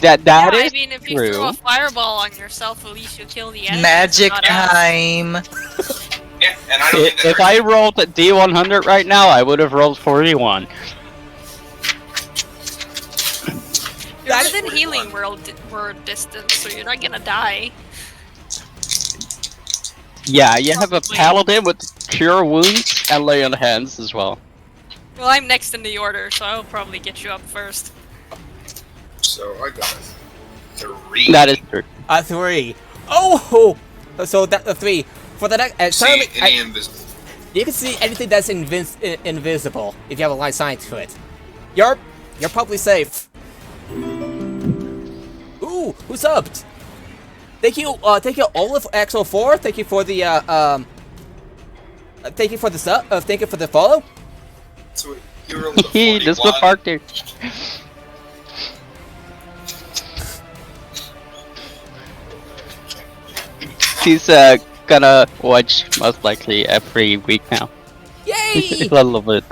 That Yeah, is I mean, if you true. throw a fireball on yourself, at least you'll kill the enemy. Magic not us. time. Yeah, and I don't think that If I rolled a D100 right now, I would have rolled 41. You're That is within healing word distance, so you're not gonna die. Yeah, you have a paladin with cure wounds and lay on hands as well. Well, I'm next in the order, so I'll probably get you up first. So I got a 3. That is true. 3. Oh! So that 3. For the next, See any invisible. you can see anything that's invisible if you have a line of sight to it. You're probably safe. Ooh, who's up? Thank you, Olaf XO4. Thank you for the thank you for the sub. Thank you for the follow. So you rolled a He just 41. parked there. He's gonna watch most likely every week now. Yay! A little bit.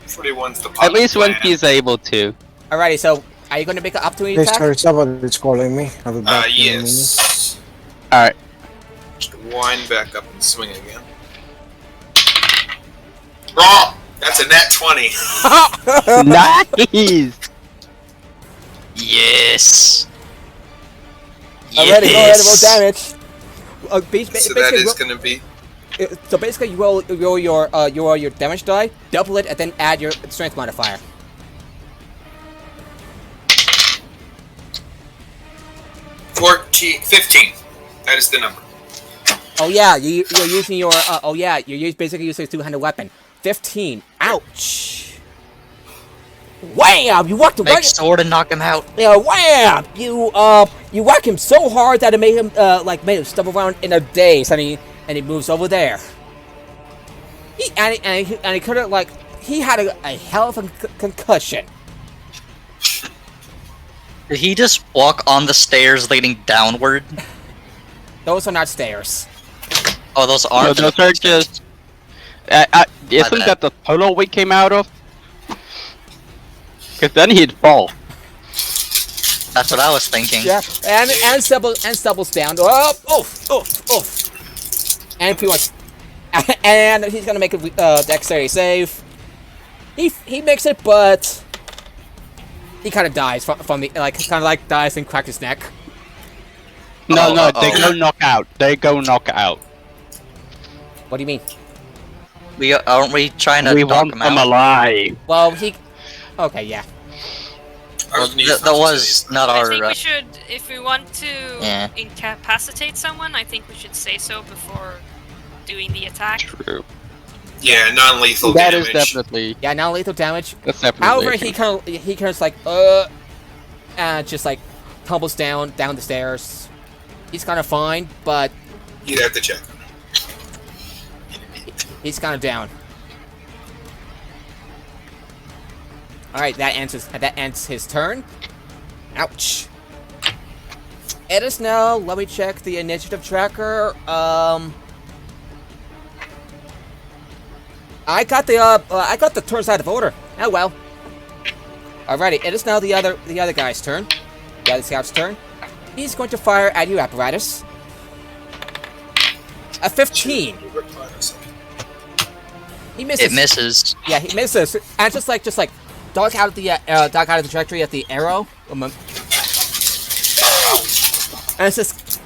41's the At least when plan. he's able to. Alrighty, so are you going to make an opportunity Please, attack? sorry, somebody's calling me. I'll be back in a minute. Yes. Alright. Just wind back up and swing again. Wrong! That's a net 20. Nice! Yes. Alrighty, go ahead and roll damage. So that Basically, is gonna be so basically, you roll your damage die, double it, and then add your strength modifier. $15. That is the number. Oh yeah, you're using your basically using a two-handed weapon. 15. Ouch. Wham! You whacked him Make right. sword and knock him out. Yeah, wham! You whack him so hard that it made him made him stumble around in a daze, and he moves over there. He could have he had a hell of a concussion. Did he just walk on the stairs leading downward? Those are not stairs. Oh, those No, aren't. those are just. Isn't bad. that the tunnel we came out of? Because then he'd fall. That's what I was thinking. Yeah, and stumbles down. Oh, oof. And pretty much, and he's gonna make a dexterity save. He makes it, but he kind of dies from the dies and cracks his neck. No, Oh, they go knockout. They go knockout. What do you mean? Aren't we trying to We knock want him them out? alive. Well, okay, yeah. Well, that was not I our. think we should, if we want to Yeah. incapacitate someone, I think we should say so before doing the attack. True. Yeah, non-lethal That damage. is definitely. Yeah, non-lethal damage. That's definitely. However, a he thing. kind of and just tumbles down the stairs. He's kind of fine, but You'd have to check. he's kind of down. Alright, that ends his turn. Ouch. It is now, let me check the initiative tracker. I got the turns out of order. Oh well. Alrighty, it is now the other guy's turn. The other scout's turn. He's going to fire at you, apparatus. A 15. He misses. It misses. Yeah, he misses, and just like duck out of the trajectory at the arrow, and it's just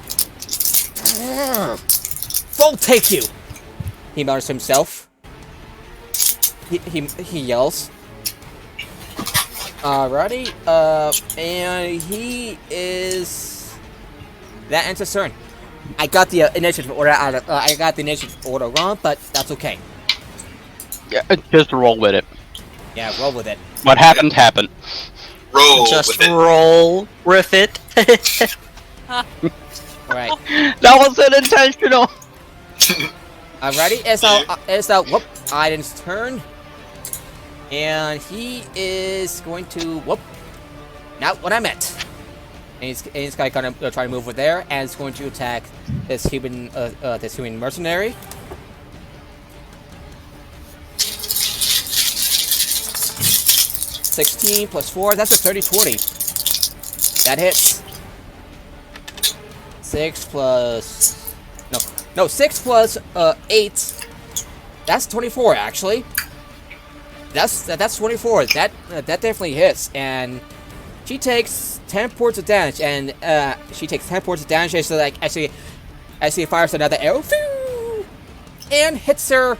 full take you. He mutters to himself. He yells. Alrighty, and he is. That ends his turn. I got the initiative order wrong, but that's okay. Yeah, just roll with it. Yeah, roll with it. What happened happened. Roll Just with it. roll with it. Alright. That wasn't intentional. Alrighty, whoop, Aiden's turn. And he is going to, whoop, not what I meant. And he's gonna try to move over there, and is going to attack this human mercenary. $16 plus 4, that's a 30-20. That hits. 6 plus... No, 6 plus 8. That's 24, actually. That's 24. That definitely hits, and she takes 10 points of damage, and she takes 10 points of damage. And so, like, as she fires another arrow, and hits her,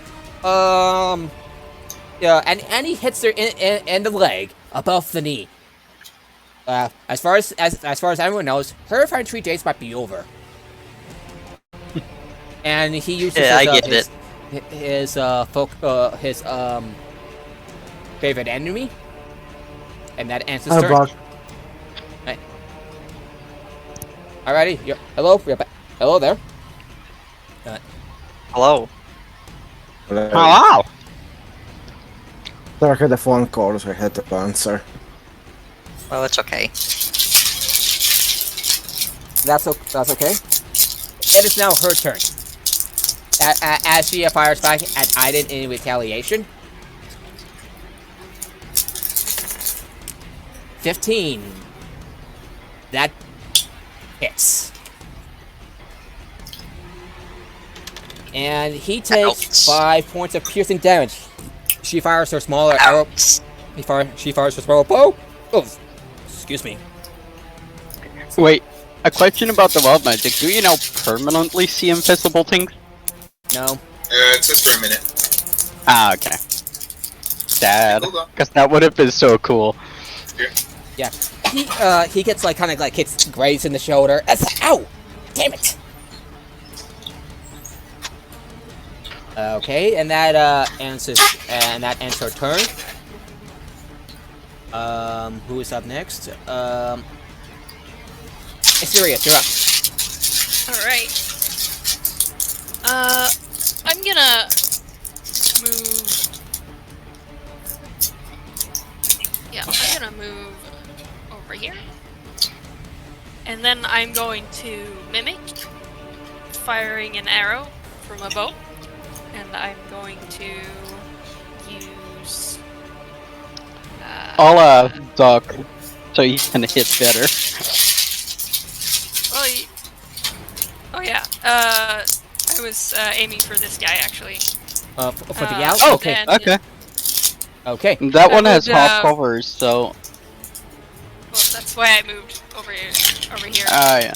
yeah, and he hits her in the leg above the knee. As far as everyone knows, her infantry days might be over. And he uses his favorite enemy, and that ends his turn. Right. Alrighty, hello there. Hello. Hello. So I had a phone call, so I had to answer. Well, it's okay. That's okay. It is now her turn. As she fires back at Aiden in retaliation. 15. That hits. And he takes 5 points of piercing damage. She fires her smaller arrow. She fires her smaller bow. Oh, excuse me. Wait, a question about the wild magic. Do you now permanently see invisible things? No. It's just for a minute. Ah, okay. Sad. Hold on. Because that would have been so cool. Yeah. He gets like kind of like hits grazed in the shoulder. Ow! Damn it! Okay, and that ends her turn. Who is up next? Assyria, you're up. Alright. I'm gonna move. Yeah, I'm gonna move over here. And then I'm going to mimic firing an arrow from a bow. And I'm going to use... I'll duck, so you can hit better. Oh yeah, I was aiming for this guy actually. For the out? Oh, okay. Okay. Okay. That one has would, half covers, so... Well, that's why I moved over here. Ah, yeah.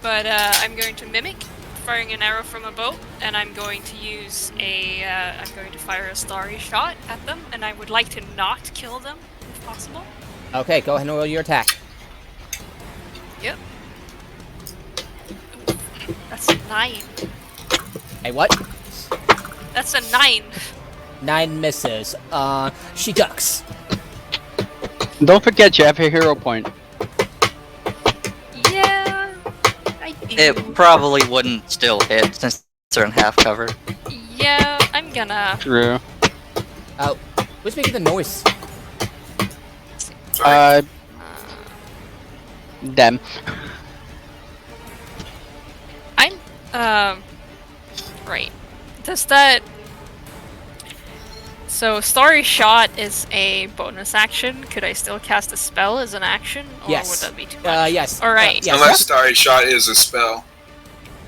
But I'm going to mimic firing an arrow from a bow, and I'm going to use I'm going to fire a starry shot at them, and I would like to not kill them, if possible. Okay, go ahead and roll your attack. Yep. That's a 9. Hey, what? That's a 9. 9 misses. She ducks. Don't forget you have a hero point. Yeah, I do. It probably wouldn't still hit since they're in half cover. Yeah, I'm gonna. True. Who's making the noise? Them. Right. Does that... So, Starry Shot is a bonus action. Could I still cast a spell as an action? Or Yes. would that be too much? Yes. Alright. Yes. Unless Starry Shot is a spell.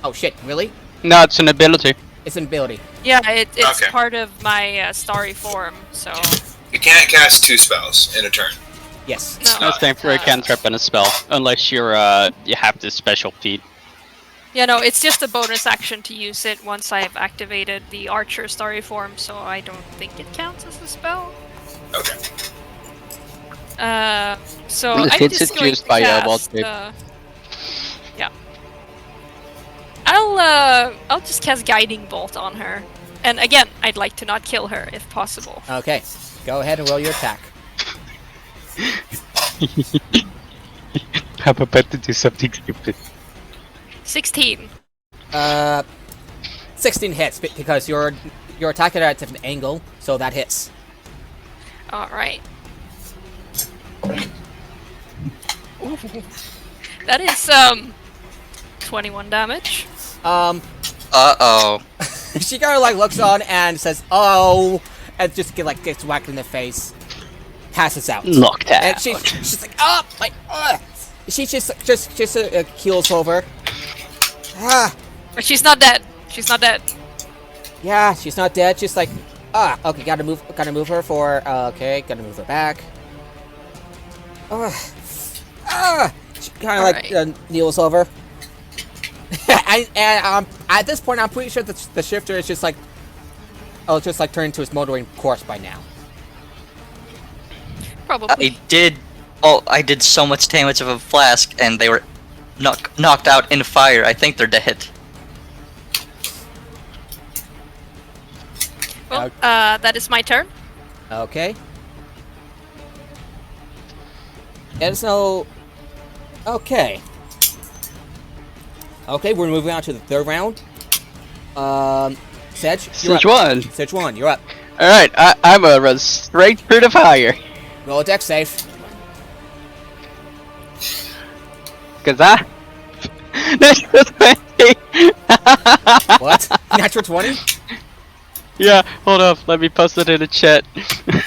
Oh shit, really? No, it's an ability. It's an ability. Yeah, it's Okay. part of my Starry form, so... You can't cast 2 spells in a turn. Yes. No. No, same for a cantrip and a spell, unless you're you have this special feat. Yeah, no, it's just a bonus action to use it once I have activated the Archer Starry form, so I don't think it counts as a spell. Okay. So Well, I'm it's just going used to by, cast, Wild Shape. yeah. I'll just cast Guiding Bolt on her. And again, I'd like to not kill her, if possible. Okay. Go ahead and roll your attack. I'm about to do something stupid. 16. 16 hits because you're attacking at a different angle, so that hits. Alright. That is 21 damage. Uh-oh. She kind of like looks on and says, "Oh," and just gets whacked in the face, passes out. Knocked out. And she's like, "Oh, like, ugh." She just keels over. Ah, But she's not dead. She's not dead. yeah, she's not dead. She's like, okay, gotta move her for, okay, gotta move her back. She kind of like kneels over. and at this point, I'm pretty sure that the shifter is just like, just like turned to his motoring course by now. Probably. I did so much damage of a flask, and they were knocked out in fire. I think they're dead. Well, that is my turn. Okay. And so, okay. Okay, we're moving on to the third round. Sedge, you're up. Szechuan. Szechuan, you're up. Alright, I'm gonna run straight through the fire. Roll a dex save. Cause I... Natural 20! What? Natural 20? Yeah, hold up, let me post it in the chat. Let me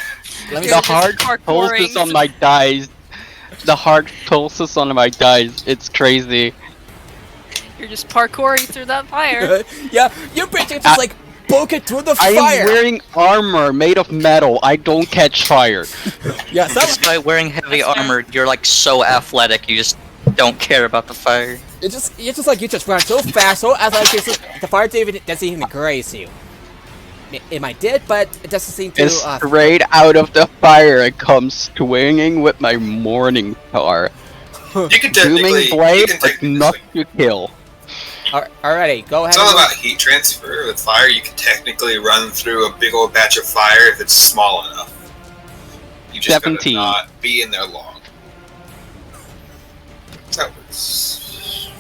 The just heart parkouring. pulses on my dice. The heart pulses on my dice. It's crazy. You're just parkouring through that fire. Yeah, you basically just like poke it through the I fire. am wearing armor made of metal. I don't catch fire. Yeah, Despite wearing heavy That's fair. armor, you're like so athletic, you just don't care about the fire. it's just like you just run so fast, so athletic, the fire doesn't even graze you. It might did, but it doesn't seem to. It's straight out of the fire. It comes swinging with my morning star. You can technically, Booming blade, you can but technically not to kill. Alrighty, go ahead. It's all about heat transfer. With fire, you can technically run through a big old batch of fire if it's small enough. You just 17. gotta not be in there long. That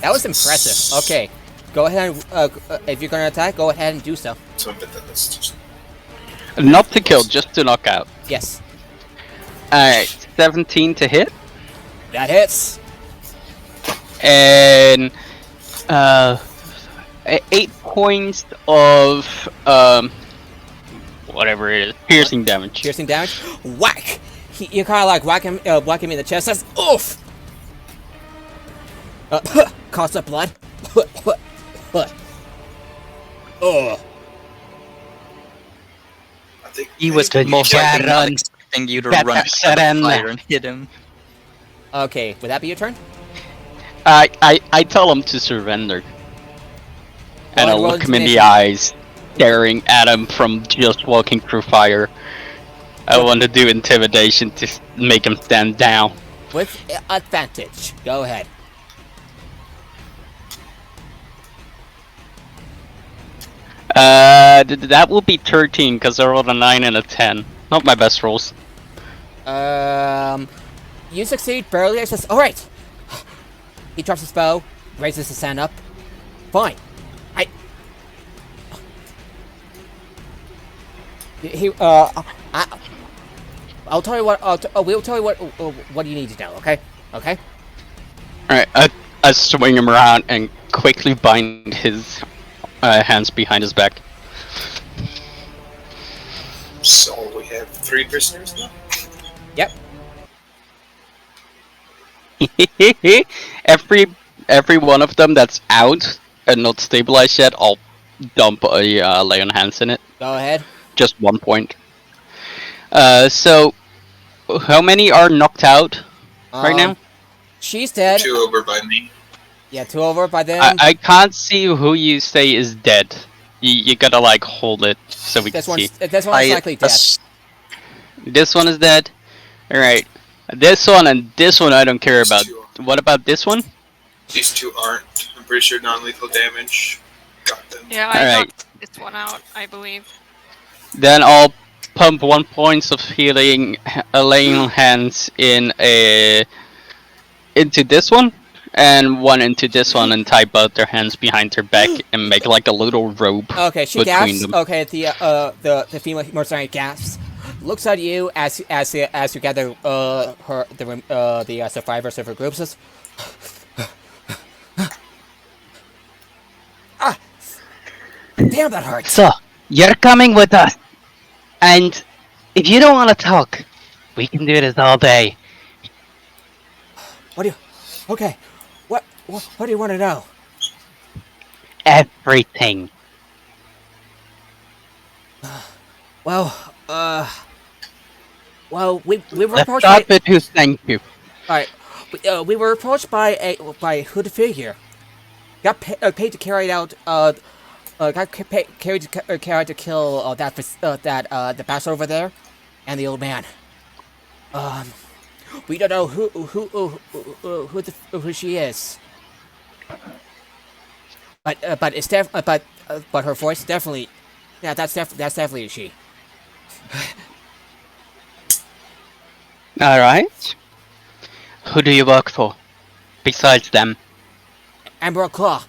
That was impressive. Okay, go ahead. If you're gonna attack, go ahead and do so. So that's just... Not to kill, just to knock out. Yes, Alright, 17 to hit. that hits. And 8 points of whatever it is, piercing damage. Piercing damage. Whack! You kind of like whack him in the chest. Says, oof! Coughs up blood. Oh. I think He was Good most likely not Sharon. expecting you to Better run out Sharon. of fire and hit him. Okay, would that be your turn? I tell him to surrender. And Go I'll ahead, look roll him in the intimidation. eyes, staring at him from just walking through fire. I want to do intimidation to make him stand down. With advantage. Go ahead. That will be 13 because I rolled a 9 and a 10. Not my best rolls. You succeed barely. He says, alright. He drops his bow, raises his hand up. Fine. I'll tell you what. We'll tell you what you need to know. Okay. Okay. Alright, I swing him around and quickly bind his hands behind his back. So we have 3 prisoners now? Yep. every one of them that's out and not stabilized yet, I'll dump a lay on hands in it. Go ahead. Just 1 point. So how many are knocked out right now? She's dead. 2 over by me. Yeah, 2 over by them. I can't see who you say is dead. You gotta like hold it so we this can see. one's likely dead. This one is dead. Alright. This one and this one I don't care about. These 2 What about this one? These 2 aren't. I'm pretty sure non-lethal damage. Got them. Yeah, I Alright. knocked this one out, I believe. Then I'll pump 1 point of healing, laying on hands in into this one, and one into this one and tie both their hands behind her back and make like a little rope. Okay, she between gasps. them. Okay, the female mercenary gasps, looks at you as you gather the survivors of her group. Says, "Ah, damn, that hurts." So, you're coming with us. And if you don't want to talk, we can do this all day. What do you? Okay, what do you want to know? Everything. Well, we were Let's approached start by. with who thank you. Alright, we were approached by a hooded figure. Got paid to carry out carried to kill the bastard over there, and the old man. We don't know who she is. But it's but her voice definitely, yeah, that's definitely a she. Alright. Who do you work for? Besides them? Amber Claw.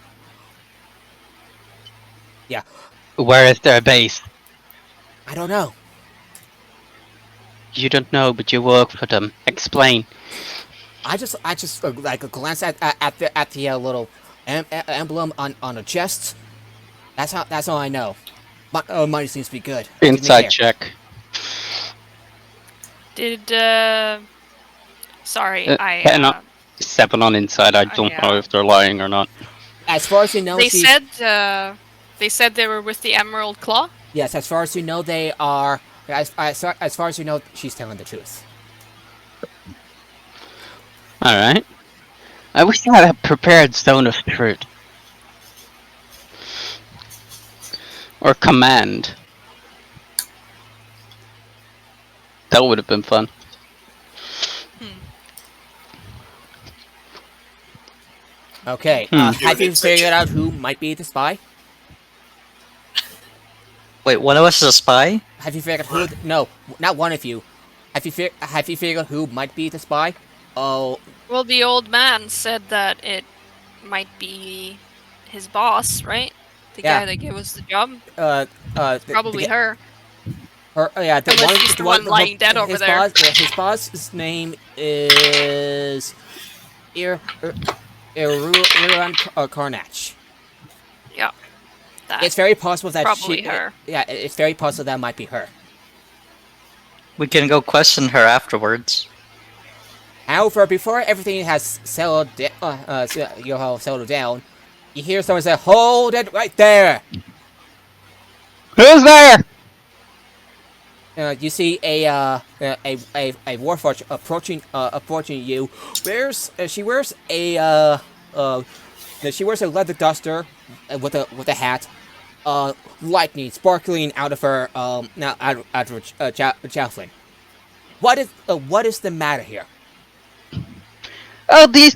Yeah, Where is their base? I don't know. You don't know, but you work for them. Explain. I just like glance at the little emblem on the chest. That's all I know. Money seems to be good. Give me Inside here. check. Did sorry, I 7 on inside. I don't know if they're lying or not. As far as you know, they said they were with the Emerald Claw. yes. As far as you know, they are. As far as you know, she's telling the truth. Alright. I wish I had a prepared stone of truth. Or command. That would have been fun. Okay. Have you figured out who might be the spy? Wait, one of us is a spy? Have you figured who? No, not one of you. Have you figured out who might be the spy? Oh, Well, the old man said that it might be his boss, right? The Yeah. guy that gave us the job. the- Probably her. Her, yeah, Unless she's the one lying dead over his there. His boss's name is Eberron Carnage. Yeah. That. It's very possible that Probably her. Yeah, it's very possible that might be her. We can go question her afterwards. However, before everything has settled down, you hear someone say, "Hold it right there!" Who's there? You see a warforged approaching you. She wears a leather duster with a hat. Lightning sparkling out of her out of her javelin. What is the matter here? Oh, these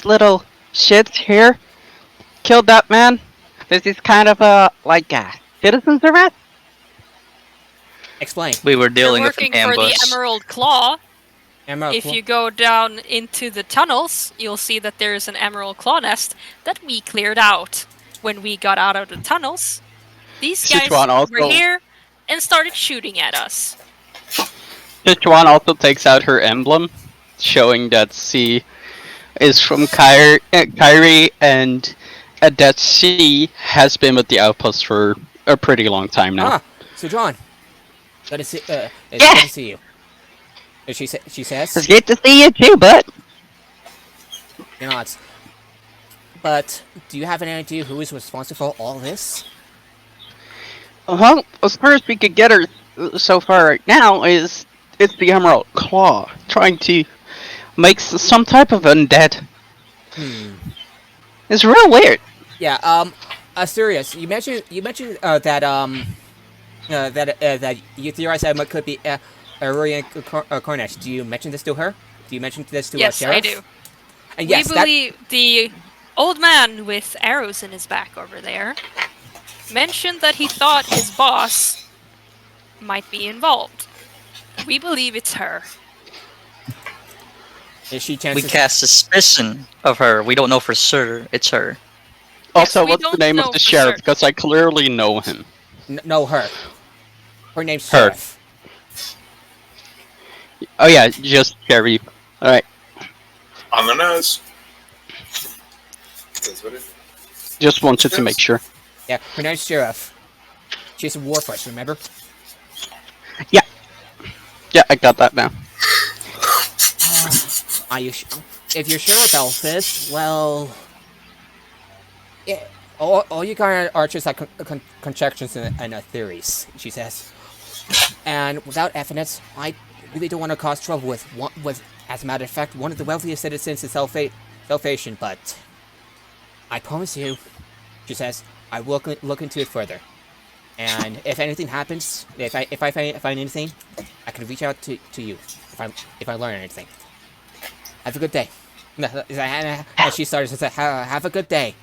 little shits here killed that man. This is kind of like a citizen's arrest. Explain. We were You're dealing with an working for ambush. the Emerald Claw. Emerald If Claw? you go down into the tunnels, you'll see that there's an Emerald Claw nest that we cleared out when we got out of the tunnels. These guys Sichuan also- were here and started shooting at us. Sichuan also takes out her emblem, showing that she is from Kyrie and that she has been with the outpost for a pretty long time now. So John, it's good to see you. She says. It's good to see you too, bud. You know, but do you have any idea who is responsible for all this? Well, as far as we could get her so far right now it's the Emerald Claw trying to make some type of undead. It's real weird. Yeah. Serious. You mentioned that you theorize that it could be Aurelian Carnage. Do you mention this to her? Do you mention this to Yes, Sheriff? I do. And yes, We believe the old man with arrows in his back over there mentioned that he thought his boss might be involved. We believe it's her. Is she We chances? cast suspicion of her. We don't know for sure it's her. Also, we what's the don't name know of the for sheriff? sure. Because I clearly know him. No, her. Her name's Her. Sheriff. Oh yeah, just sheriff. Alright, On the nose. That's what it is. just wanted to make sure. Yeah, her name's Sheriff. She's a war force, remember? Yeah, I got that now. Are you if you're sure about this, well... Yeah, all you got are just like conjectures and theories, she says. And without evidence, I really don't want to cause trouble with, as a matter of fact, one of the wealthiest citizens in South Asian, but... I promise you, she says, I will look into it further. And if anything happens, if I find anything, I can reach out to you if I learn anything. Have a good day. And she starts to say, "Have a good day."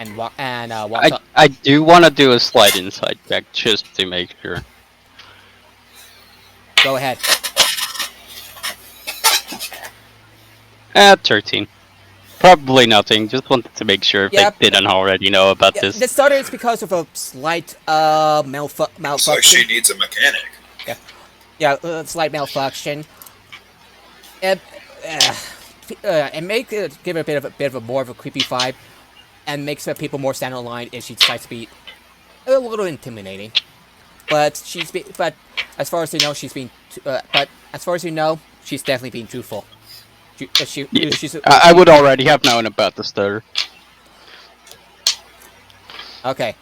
And walks up. I do want to do a slight insight check just to make sure. Go ahead. 13. Probably nothing. Just wanted to make sure if Yep. they didn't already know about Yeah, this. this started is because of a slight malfunction. Looks like she needs a mechanic. Yeah, slight malfunction. It make it give it a bit of a more of a creepy vibe, and makes people more stand on line if she decides to be a little intimidating. But but as far as you know, she's definitely being truthful. I would already have known about the stutter. Okay,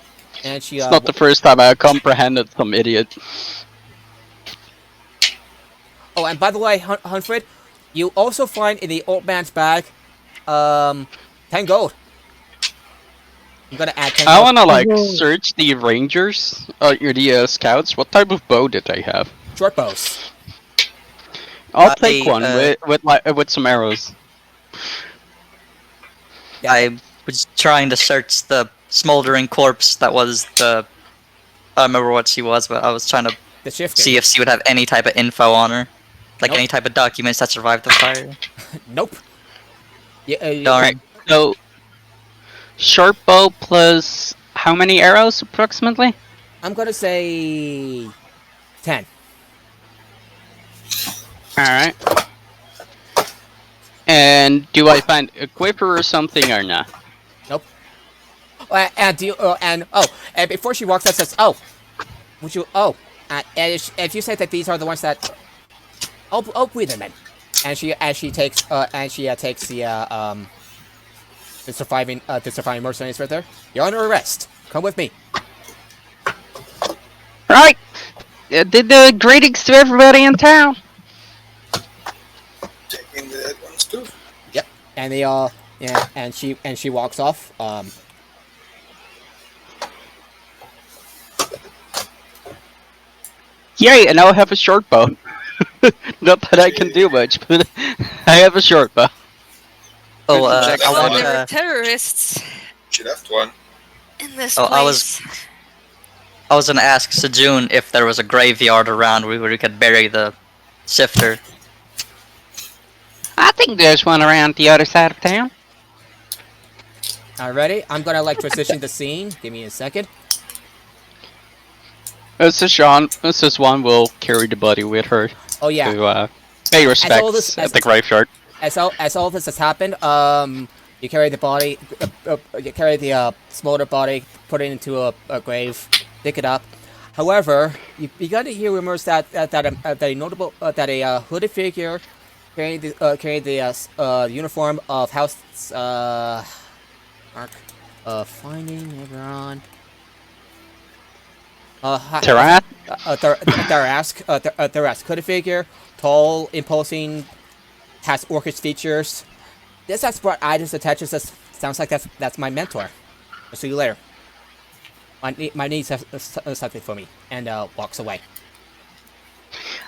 and she. It's not the first time I comprehended some idiot. Oh, and by the way, Huntford, you also find in the old man's bag, 10 gold. I'm gonna add 10 I gold. wanna like search the rangers, the scouts. What type of bow did they have? Short bows. I'll take one I, with some arrows. Yeah. I was trying to search the smoldering corpse that was the... I don't remember what she was, but I was trying to The shifter. see if she would have any type of info on her. Like Nope. any type of documents that survived the fire. Nope. Yeah. Alright. So, short bow plus how many arrows approximately? I'm gonna say 10. Alright. And do I find a quiver or something or not? Nope. And before she walks out, says, would you? And if you say that these are the ones that, breathe them in. And she takes the surviving mercenaries right there. You're under arrest. Come with me. Right. Did the greetings to everybody in town. Taking the head ones too. Yep. And they and she walks off. Yay! And now I have a short bow. Not that I can do much, but I have a short bow. Oh, Check I out Well, want there were to... terrorists She left one. in this Oh, place. I was gonna ask Sejun if there was a graveyard around where we could bury the sifter. I think there's one around the other side of town. Alrighty. I'm gonna transition the scene. Give me a second. Szechuan will carry the body with her Oh yeah. to pay respects at the graveyard. As all this has happened, you carry the body, you carry the smoldered body, put it into a grave, dig it up. However, you begun to hear rumors that a hooded figure carrying the uniform of House finding Eberron. Tarat? Tharask, hooded figure, tall, imposing, has orchid features. This has brought items attaches us. Sounds like that's my mentor. I'll see you later. My niece has something for me, and walks away.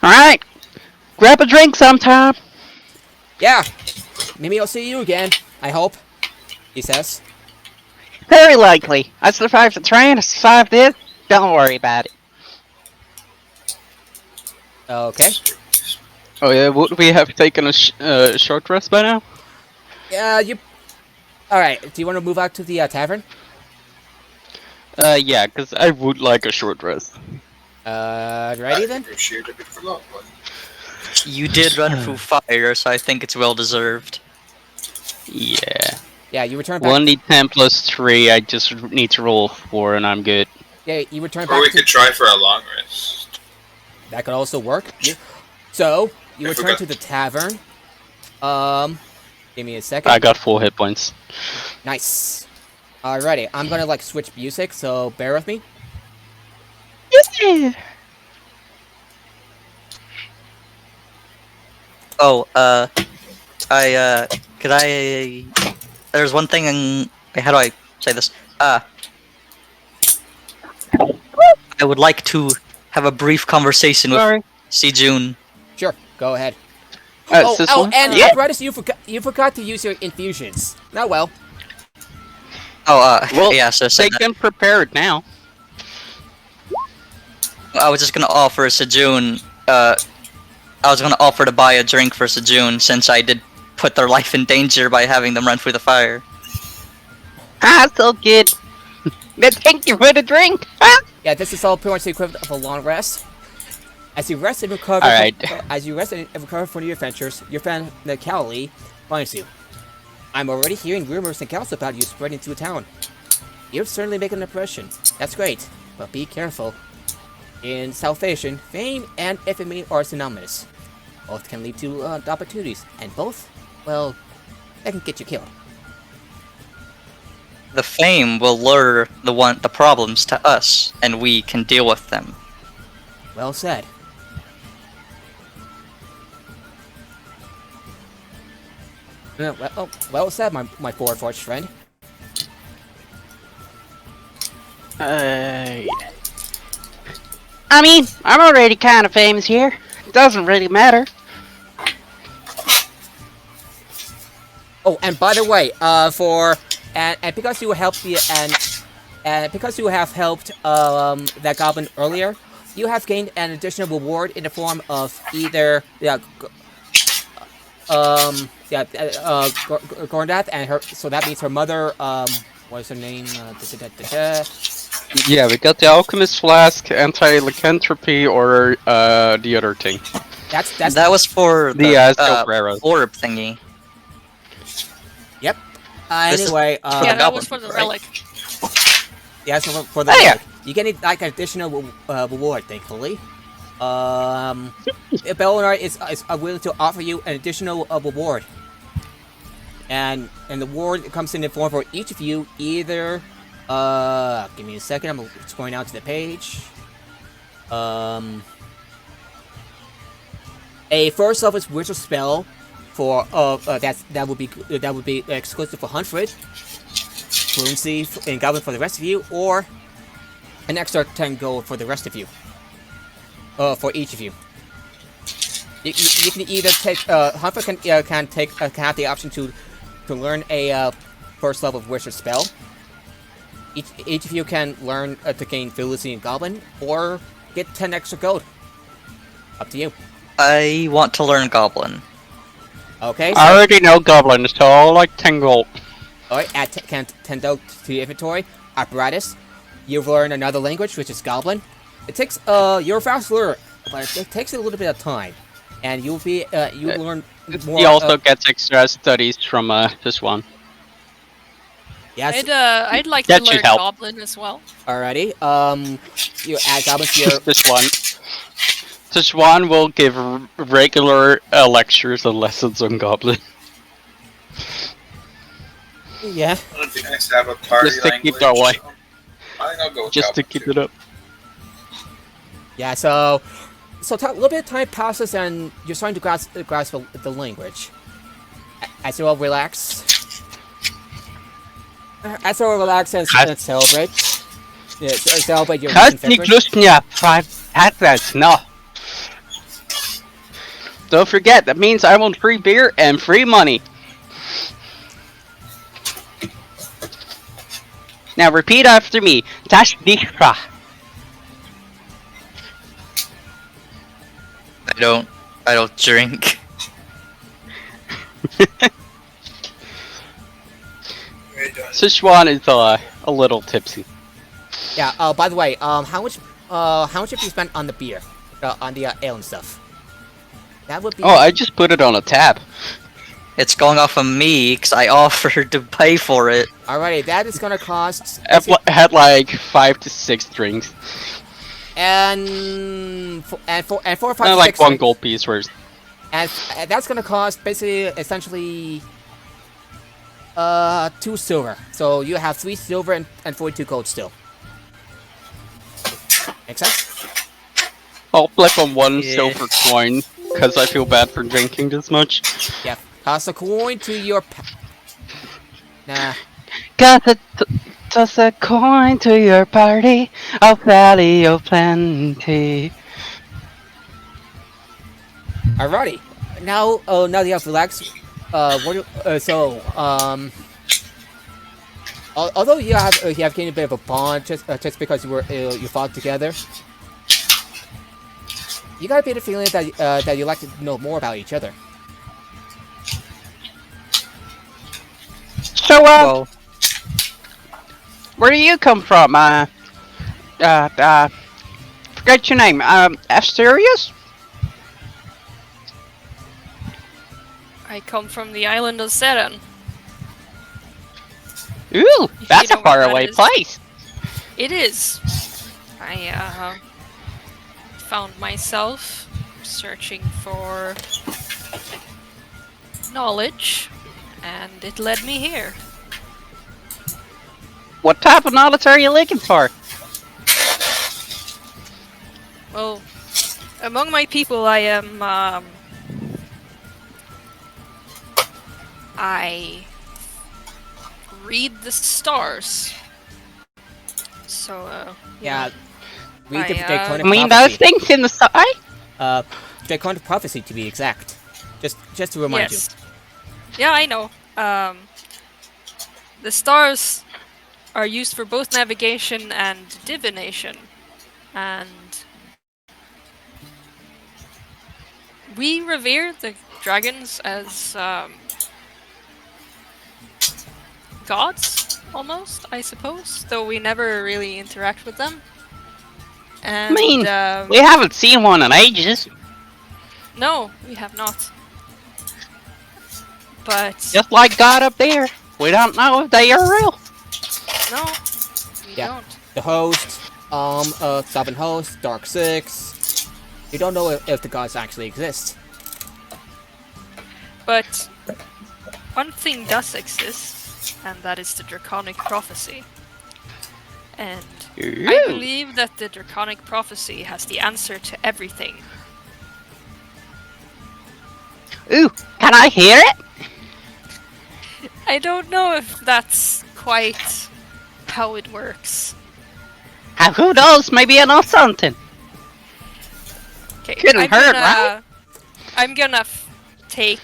Alright! Grab a drink sometime! Yeah, maybe I'll see you again. I hope. He says. Very likely. I survived the train, I survived this. Don't worry about it. Okay. Oh yeah, would we have taken a short rest by now? Yeah, you. All right. Do you want to move out to the tavern? Yeah, because I would like a short rest. Ready then? Appreciate a bit for long one. You did run through fire, so I think it's well deserved. Yeah. Yeah, you return back. 1d10 plus 3, I just need to roll 4 and I'm good. Yeah, you return Or back. we to... could try for a long rest. That could also work. So you I return forgot. to the tavern. Give me a second. I got 4 hit points. Nice. Alrighty, I'm gonna like switch music, so bear with me. Yeah. Oh, could I... There's one thing how do I say this? I would like to have a brief conversation with Sorry. Sejun. Sure, go ahead. It's this one? and Yeah. apparatus, you forgot to use your infusions. Oh well. Oh, Well, yeah, so They can prepare it now. I was just gonna offer Sejun, I was gonna offer to buy a drink for Sejun, since I did put their life in danger by having them run through the fire. Ah, so good. Thank you for the drink. Ah. Yeah, this is all pretty much the equivalent of a long rest. As you rest and recover, Alright. as you rest and recover from your adventures, your friend Cowley finds you. I'm already hearing rumors and gossip about you spreading through town. You've certainly made an impression. That's great, but be careful. In Salvation, fame and infamy are synonymous. Both can lead to opportunities, and both, well, that can get you killed. The fame will lure the problems to us, and we can deal with them. Well said. Well said, my forward-forged friend. I mean, I'm already kind of famous here. It doesn't really matter. Oh, and by the way, and because you helped and because you have helped that goblin earlier, you have gained an additional reward in the form of either Gornath and her. So that means her mother. What's her name? Yeah, we got the alchemist flask, anti-lycanthropy, or the other thing. That was for The the orb thingy. Yep. This is- Anyway, Yeah, that goblin, was for the right? relic. yeah, so for the Oh, yeah. relic, you get like an additional reward, thankfully. Bellinar is willing to offer you an additional reward, and the reward comes in the form for each of you. Either, give me a second. I'm just going out to the page. A first level wizard spell for that would be exclusive for Huntford, fluency in Goblin for the rest of you, or an extra 10 gold for the rest of you. For each of you. You can either take Huntford can have the option to learn a first level wizard spell. Each of you can learn to gain fluency in Goblin, or get 10 extra gold. Up to you. I want to learn Goblin. Okay. I already know goblins, so I'll like 10 gold. Alright, add 10 gold to your inventory. Apparatus. You've learned another language, which is Goblin. It takes you're a fast learner, but it takes a little bit of time, and you'll be you learn more. He also gets extra studies from this one. Yes. I'd like That to should learn help. Goblin as well. Alrighty. You add Goblin to your. This one. This one will give regular lectures and lessons on goblin. Yeah. It'd be nice to have a party Just to keep language. that way. I think I'll go with Just to Goblin, keep too. it up. Yeah. So a little bit of time passes, and you're starting to grasp the language. As you all relax. As you all relax and celebrate. Yeah, celebrate your recent victory. No. Don't forget, that means I want free beer and free money. Now repeat after me. I I don't drink. Sichuan is a little tipsy. Yeah. By the way, how much have you spent on the beer, on the ale and stuff? That would be. Oh, I just put it on a tab. It's going off of me because I offered to pay for it. Alrighty, that is gonna cost. Had like 5 to 6 drinks. And 4 or 5 And to like 6 one drinks. gold piece worth. And that's gonna cost basically, essentially, 2 silver. So you have 3 silver and 42 gold still. Make sense? I'll flip on one Yeah. silver coin because I feel bad for drinking this much. Yeah. Toss a coin to your. Nah. Toss a coin to your party, a valley of plenty. Alrighty. Now, now that you have relaxed, although you have gained a bit of a bond just because you fought together, you got a bit of feeling that you like to know more about each other. So, Well, where do you come from? Forget your name. Asterius? I come from the island of Seren. Ooh, If that's you a know where that faraway is. place. It is. I found myself searching for knowledge, and it led me here. What type of knowledge are you looking for? Well, among my people, I am. I read the stars. So, Yeah. Read the I Draconic I mean, Prophecy. those things in the sky? Draconic Prophecy to be exact. Just to remind yes. Yeah, I know. The stars are used for both navigation and divination, and we revere the dragons as gods, almost, I suppose. Though we never really interact with them. And, I mean, we haven't seen one in ages. no, we have not. But Just like God up there. We don't know if they are real. no, we Yeah. don't. The host, Stubborn Host, Dark Six. You don't know if the gods actually exist. But one thing does exist, and that is the Draconic Prophecy. And I believe that the Draconic Prophecy has the answer to everything. Ooh, can I hear it? I don't know if that's quite how it works. Who knows? Maybe I know something. Okay, Couldn't hurt, right? I'm gonna take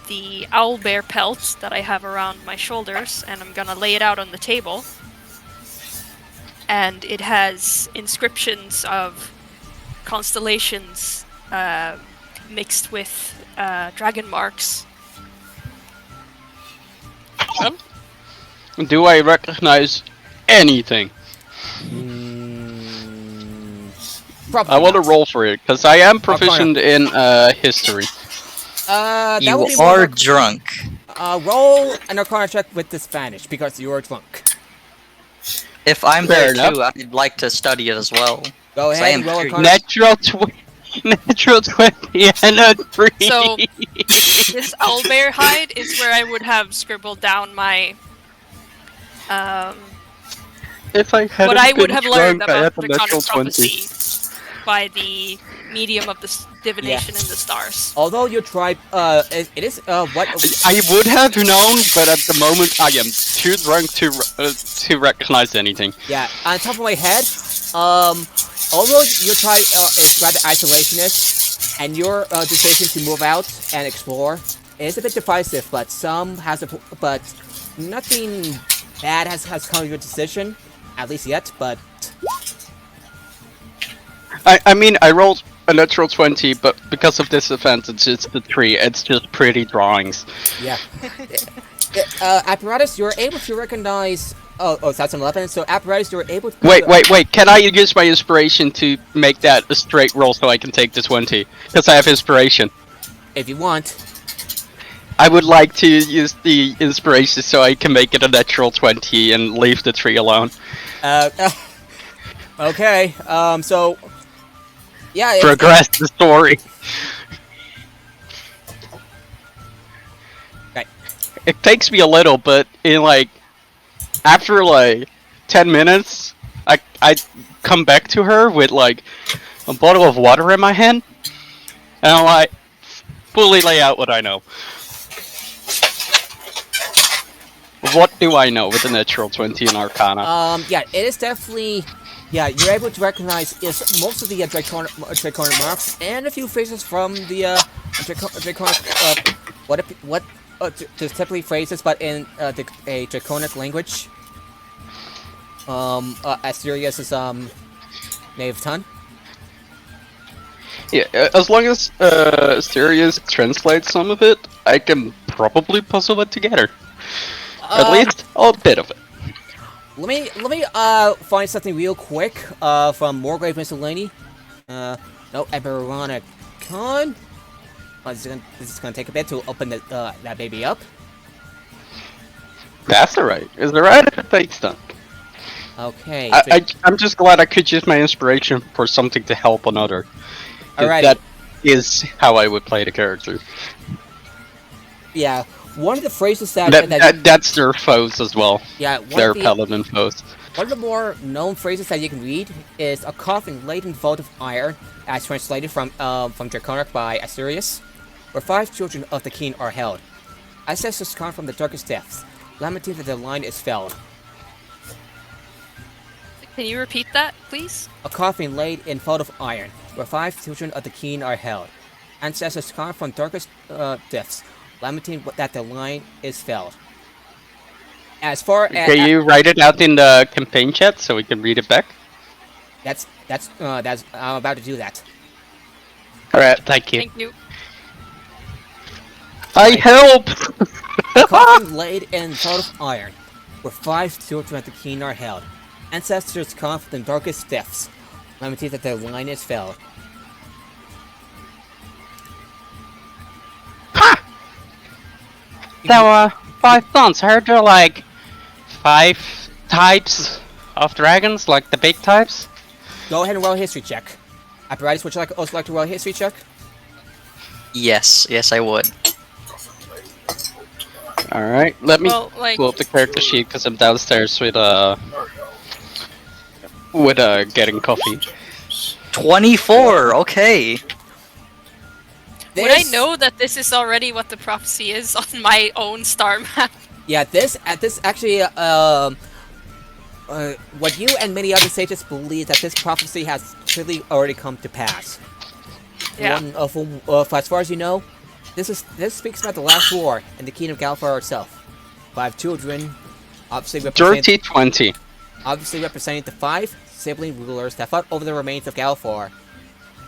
the owlbear pelt that I have around my shoulders, and I'm gonna lay it out on the table. And it has inscriptions of constellations mixed with dragon marks. Do I recognize anything? Probably I want to not. roll for it, because I am proficient in That history. would you be more are like- drunk. roll an Arcana check with disadvantage because you are drunk. If I'm Fair there enough. too, I'd like to study it as well. Go 'Cause I ahead am and roll curious. Arcana. Natural 20 and a 3. So- This owlbear hide is where I would have scribbled down my if I had what I would have learned I about had a Draconic natural 20. Prophecy by the medium of the divination in the stars. Although your tribe, it is what I would have known, but at the moment I am too drunk to recognize anything. Yeah, on top of my head, although your tribe is rather isolationist, and your decision to move out and explore is a bit divisive, but but nothing bad has come of your decision, at least yet. But I mean, I rolled a natural 20, but because of disadvantage, it's the 3. It's just pretty drawings. Yeah. Apparatus, you're able to recognize. Oh, that's an 11. So apparatus, you're able to. Wait. Can I use my inspiration to make that a straight roll so I can take the 20? Because I have inspiration. If you want. I would like to use the inspiration so I can make it a natural 20 and leave the 3 alone. Okay. So. Yeah. Progress the story. Right. It takes me a little, but in after 10 minutes, I come back to her with a bottle of water in my hand, and I fully lay out what I know. What do I know with the natural 20 in Arcana? Yeah, it is definitely. Yeah, you're able to recognize is most of the draconic marks and a few phrases from the draconic. Just typically phrases, but in a draconic language. Asterius' native tongue. Yeah, as long as Asterius translates some of it, I can probably puzzle it together. At least a bit of it. Let me find something real quick from Morgrave Miscellany. No, Eberron Con. This is gonna take a bit to open that baby up. That's alright. Is it right if it takes time? Okay. I'm just glad I could use my inspiration for something to help another. Alrighty. That is how I would play the character. Yeah, one of the phrases That's their foes as well. Yeah, their paladin foes. One of the more known phrases that you can read is a coffin laden full of iron, as translated from Draconic by Asterius, where 5 children of the king are held. Ancestors come from the darkest depths, lamenting that their line is felled. Can you repeat that, please? A coffin laid in full of iron, where 5 children of the king are held. Ancestors come from darkest depths, lamenting that their line is felled. As far as can you write it out in the campaign chat so we can read it back? That's I'm about to do that. Alright, thank you. Thank you. I help! A coffin laid in full of iron, where 5 children of the king are held. Ancestors come from the darkest depths, lamenting that their line is felled. Ha! There were 5 sons. I heard there are 5 types of dragons, like the big types. Go ahead and roll a history check. Apparatus, would you also like to roll a history check? Yes, I would. Alright, let me Well, pull up the character sheet because I'm downstairs with getting coffee. 24. Okay. would I know that this is already what the prophecy is on my own star map? Yeah, this actually, what you and many other sages believe that this prophecy has clearly already come to pass. Yeah. As far as you know, this speaks about the last war and the Queen of Galfar herself. 5 children, obviously Dirty 20. Obviously representing the 5 sibling rulers that fought over the remains of Galfar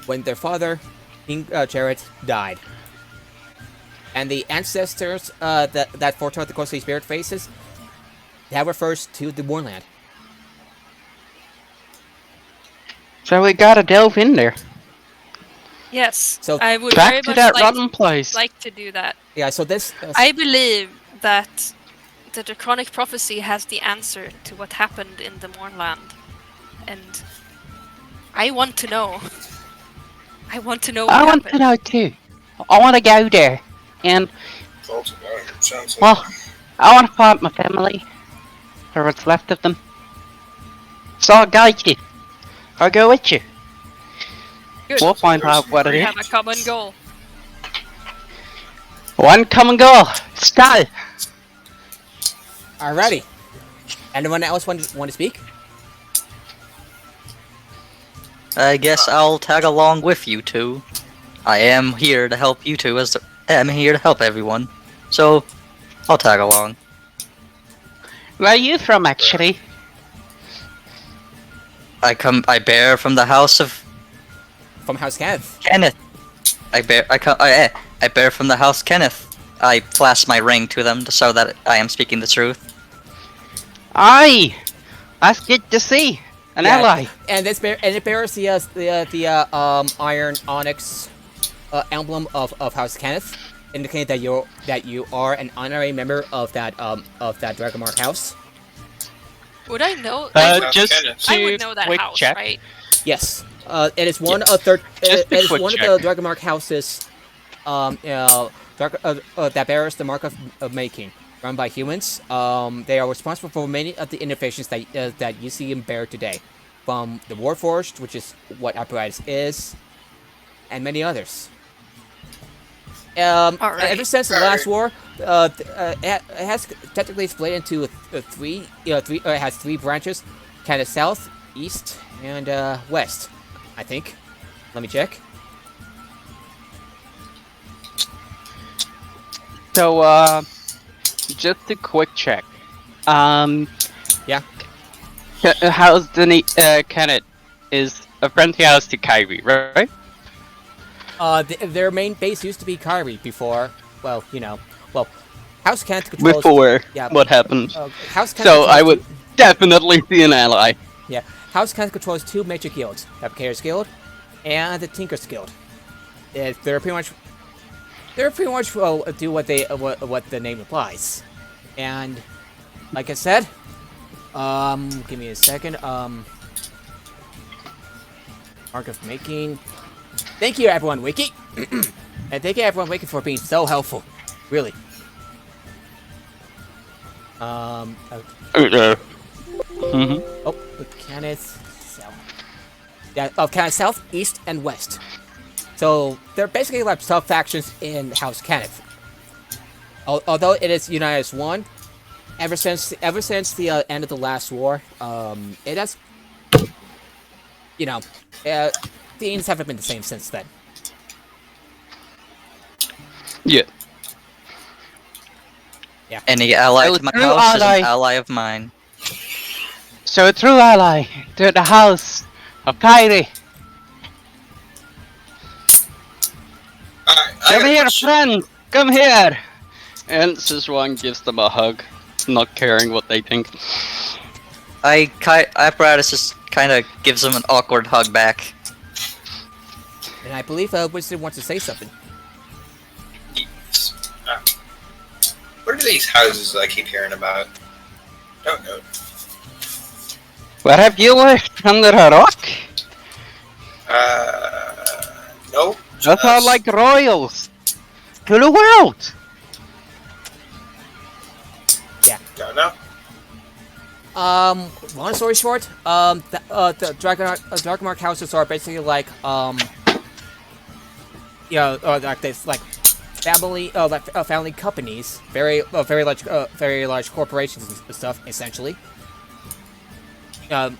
when their father, King Jared, died. And the ancestors that foretold the ghostly spirit faces, that refers to the Warland. So we gotta delve in there. Yes. So I would back very to much that rotten place. like to do that. Yeah, so this... I believe that the Draconic Prophecy has the answer to what happened in the Mournland. And I want to know. I want to know what happened. I want to know too. I want to go there. And, well, I want to find my family. Or what's left of them. So I'll guide you. I'll go with you. Good. We'll find out what it We is. have a common goal. One common goal. Style. Alrighty. Anyone else want to speak? I guess I'll tag along with you two. I am here to help you two, I'm here to help everyone. So, I'll tag along. Where are you from, actually? I bear from the house of from House Kenneth. Kenneth. I bear from the house Kenneth. I flash my ring to them to show that I am speaking the truth. Aye! That's good to see. An ally. And it bears the iron onyx emblem of House Kenneth, indicating that you are an honorary member of that Dragonmark house. Would I know? Just Kenneth. I would know that quick house, check. right? Yes. It is one of the Just a it is quick one check. of the Dragonmark houses that bears the mark of making, run by humans. They are responsible for many of the innovations that you see and bear today, from the Warforged, which is what Apparatus is, and many others. Alright. Ever since the last war, it has technically split into three. It has three branches: kind of south, east, and west. I think. Let me check. So, just a quick check. Yeah. How's the Kenneth is a friendly house to Kyrie, right? Their main base used to be Kyrie before. Well, House Kenneth controls. Before Yeah. what happened. House Kenneth So I controls would definitely be an ally. Yeah, House Kenneth controls two major guilds: Fabricator's Guild and the Tinker's Guild. They're pretty much do what the name implies. And like I said, give me a second. Mark of making. Thank you, everyone, Wiki, and thank you, everyone, Wiki, for being so helpful. Really. Oh, Kenneth South. Yeah, Kenneth South, East, and West. So they're basically like sub-factions in House Kenneth. Although it is united as one, ever since the end of the last war, it has, things haven't been the same since then. Yeah. Any ally So to my true house is ally. an ally of mine. So a true ally to the house of Kyrie. I Come got a here, question. friend. Come here. And Sichuan gives them a hug, not caring what they think. Apparatus just kind of gives him an awkward hug back. And I believe Winston wants to say something. What are these houses I keep hearing about? Don't know. Where have you lived? Under a rock? Nope. Those are like royals. To the world. Don't know. Long story short, the Dragonmark houses are basically like, like this, like family companies, very large corporations and stuff, essentially. All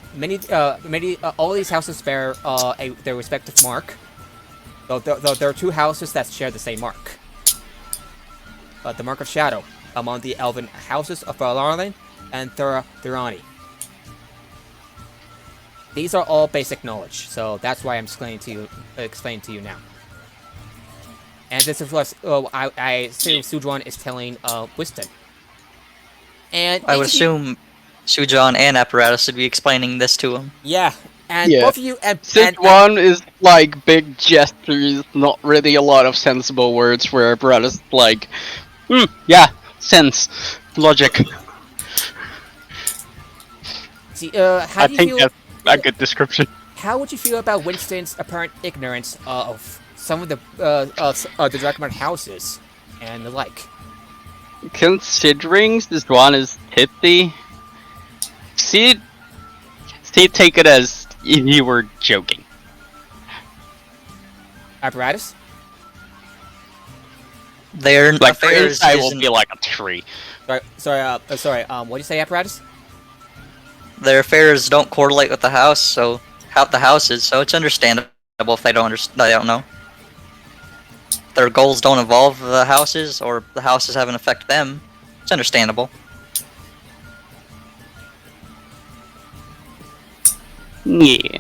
these houses bear their respective mark. Though there are two houses that share the same mark. The Mark of Shadow among the elven houses of Valarlan and Thurani. These are all basic knowledge, so that's why I'm explaining to you now. And this is what I assume Sujuan is telling Winston. And I would assume Sujon and Apparatus would be explaining this to him. yeah, and Yeah. both of you and Sichuan is like big gestures, not really a lot of sensible words, where Brada's like, yeah, sense, logic. see, how I do you think feel? that's a good description. How would you feel about Winston's apparent ignorance of some of the Dragonmark houses and the like? Considering this one is tipsy, see take it as if you were joking. Apparatus? Their Like for affairs inside will isn't- be like a tree. Sorry. What do you say, Apparatus? their affairs don't correlate with the house, so the houses, so it's understandable if they don't know. Their goals don't involve the houses, or the houses haven't affect them. It's understandable. Yeah.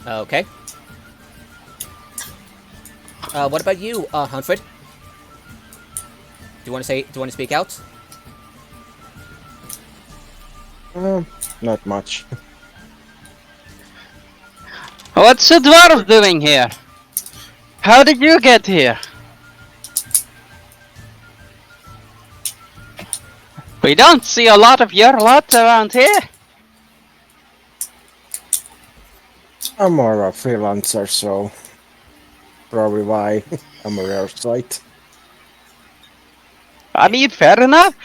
Okay. What about you, Huntford? Do you want to speak out? Not much. What's the dwarf doing here? How did you get here? We don't see a lot of your lot around here. I'm more a freelancer, so probably why I'm a rare sight. I mean, fair enough.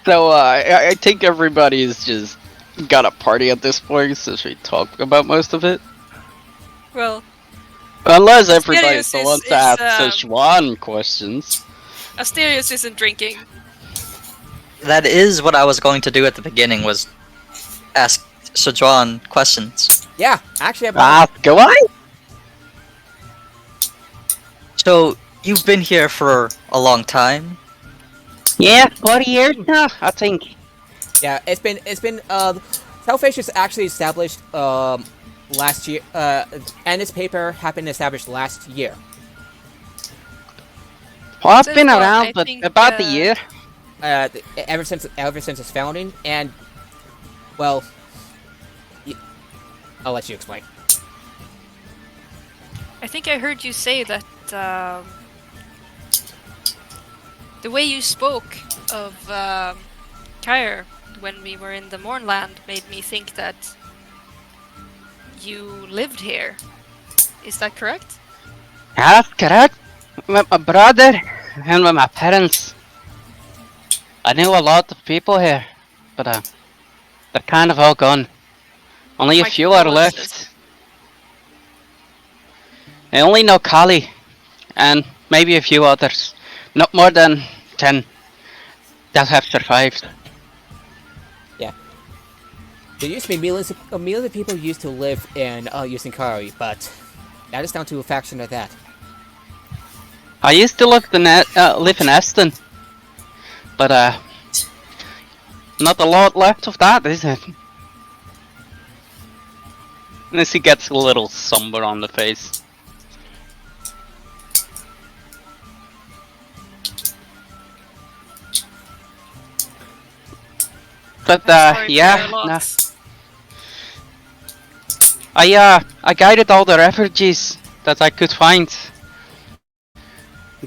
So, I think everybody's just got a party at this point, since we talked about most of it. Well, Unless everybody Asterius still is- wants to is, ask um, Szechuan questions. Asterius isn't drinking. That is what I was going to do at the beginning, was ask Sijuan questions. Yeah, actually, I Go on! So, you've been here for a long time? Yeah, 40 years now, I think. yeah, it's been Selfish is actually established last year. And its paper had been established last year. Well, I've Says been what, around, I but think, about the year. Ever since its founding, and well, I'll let you explain. I think I heard you say that the way you spoke of Kyre when we were in the Mornland made me think that you lived here. Is that correct? That's correct. With my brother and with my parents. I knew a lot of people here, but they're kind of all gone. Only a My few are condolences. left. I only know Kali, and maybe a few others. Not more than 10 that have survived. There used to be millions of people used to live in Yusinkari, but that is down to a fraction of that. I used to live in Eston, but not a lot left of that, is it? Unless he gets a little somber on the face. But Sorry for yeah, your loss. I guided all the refugees that I could find.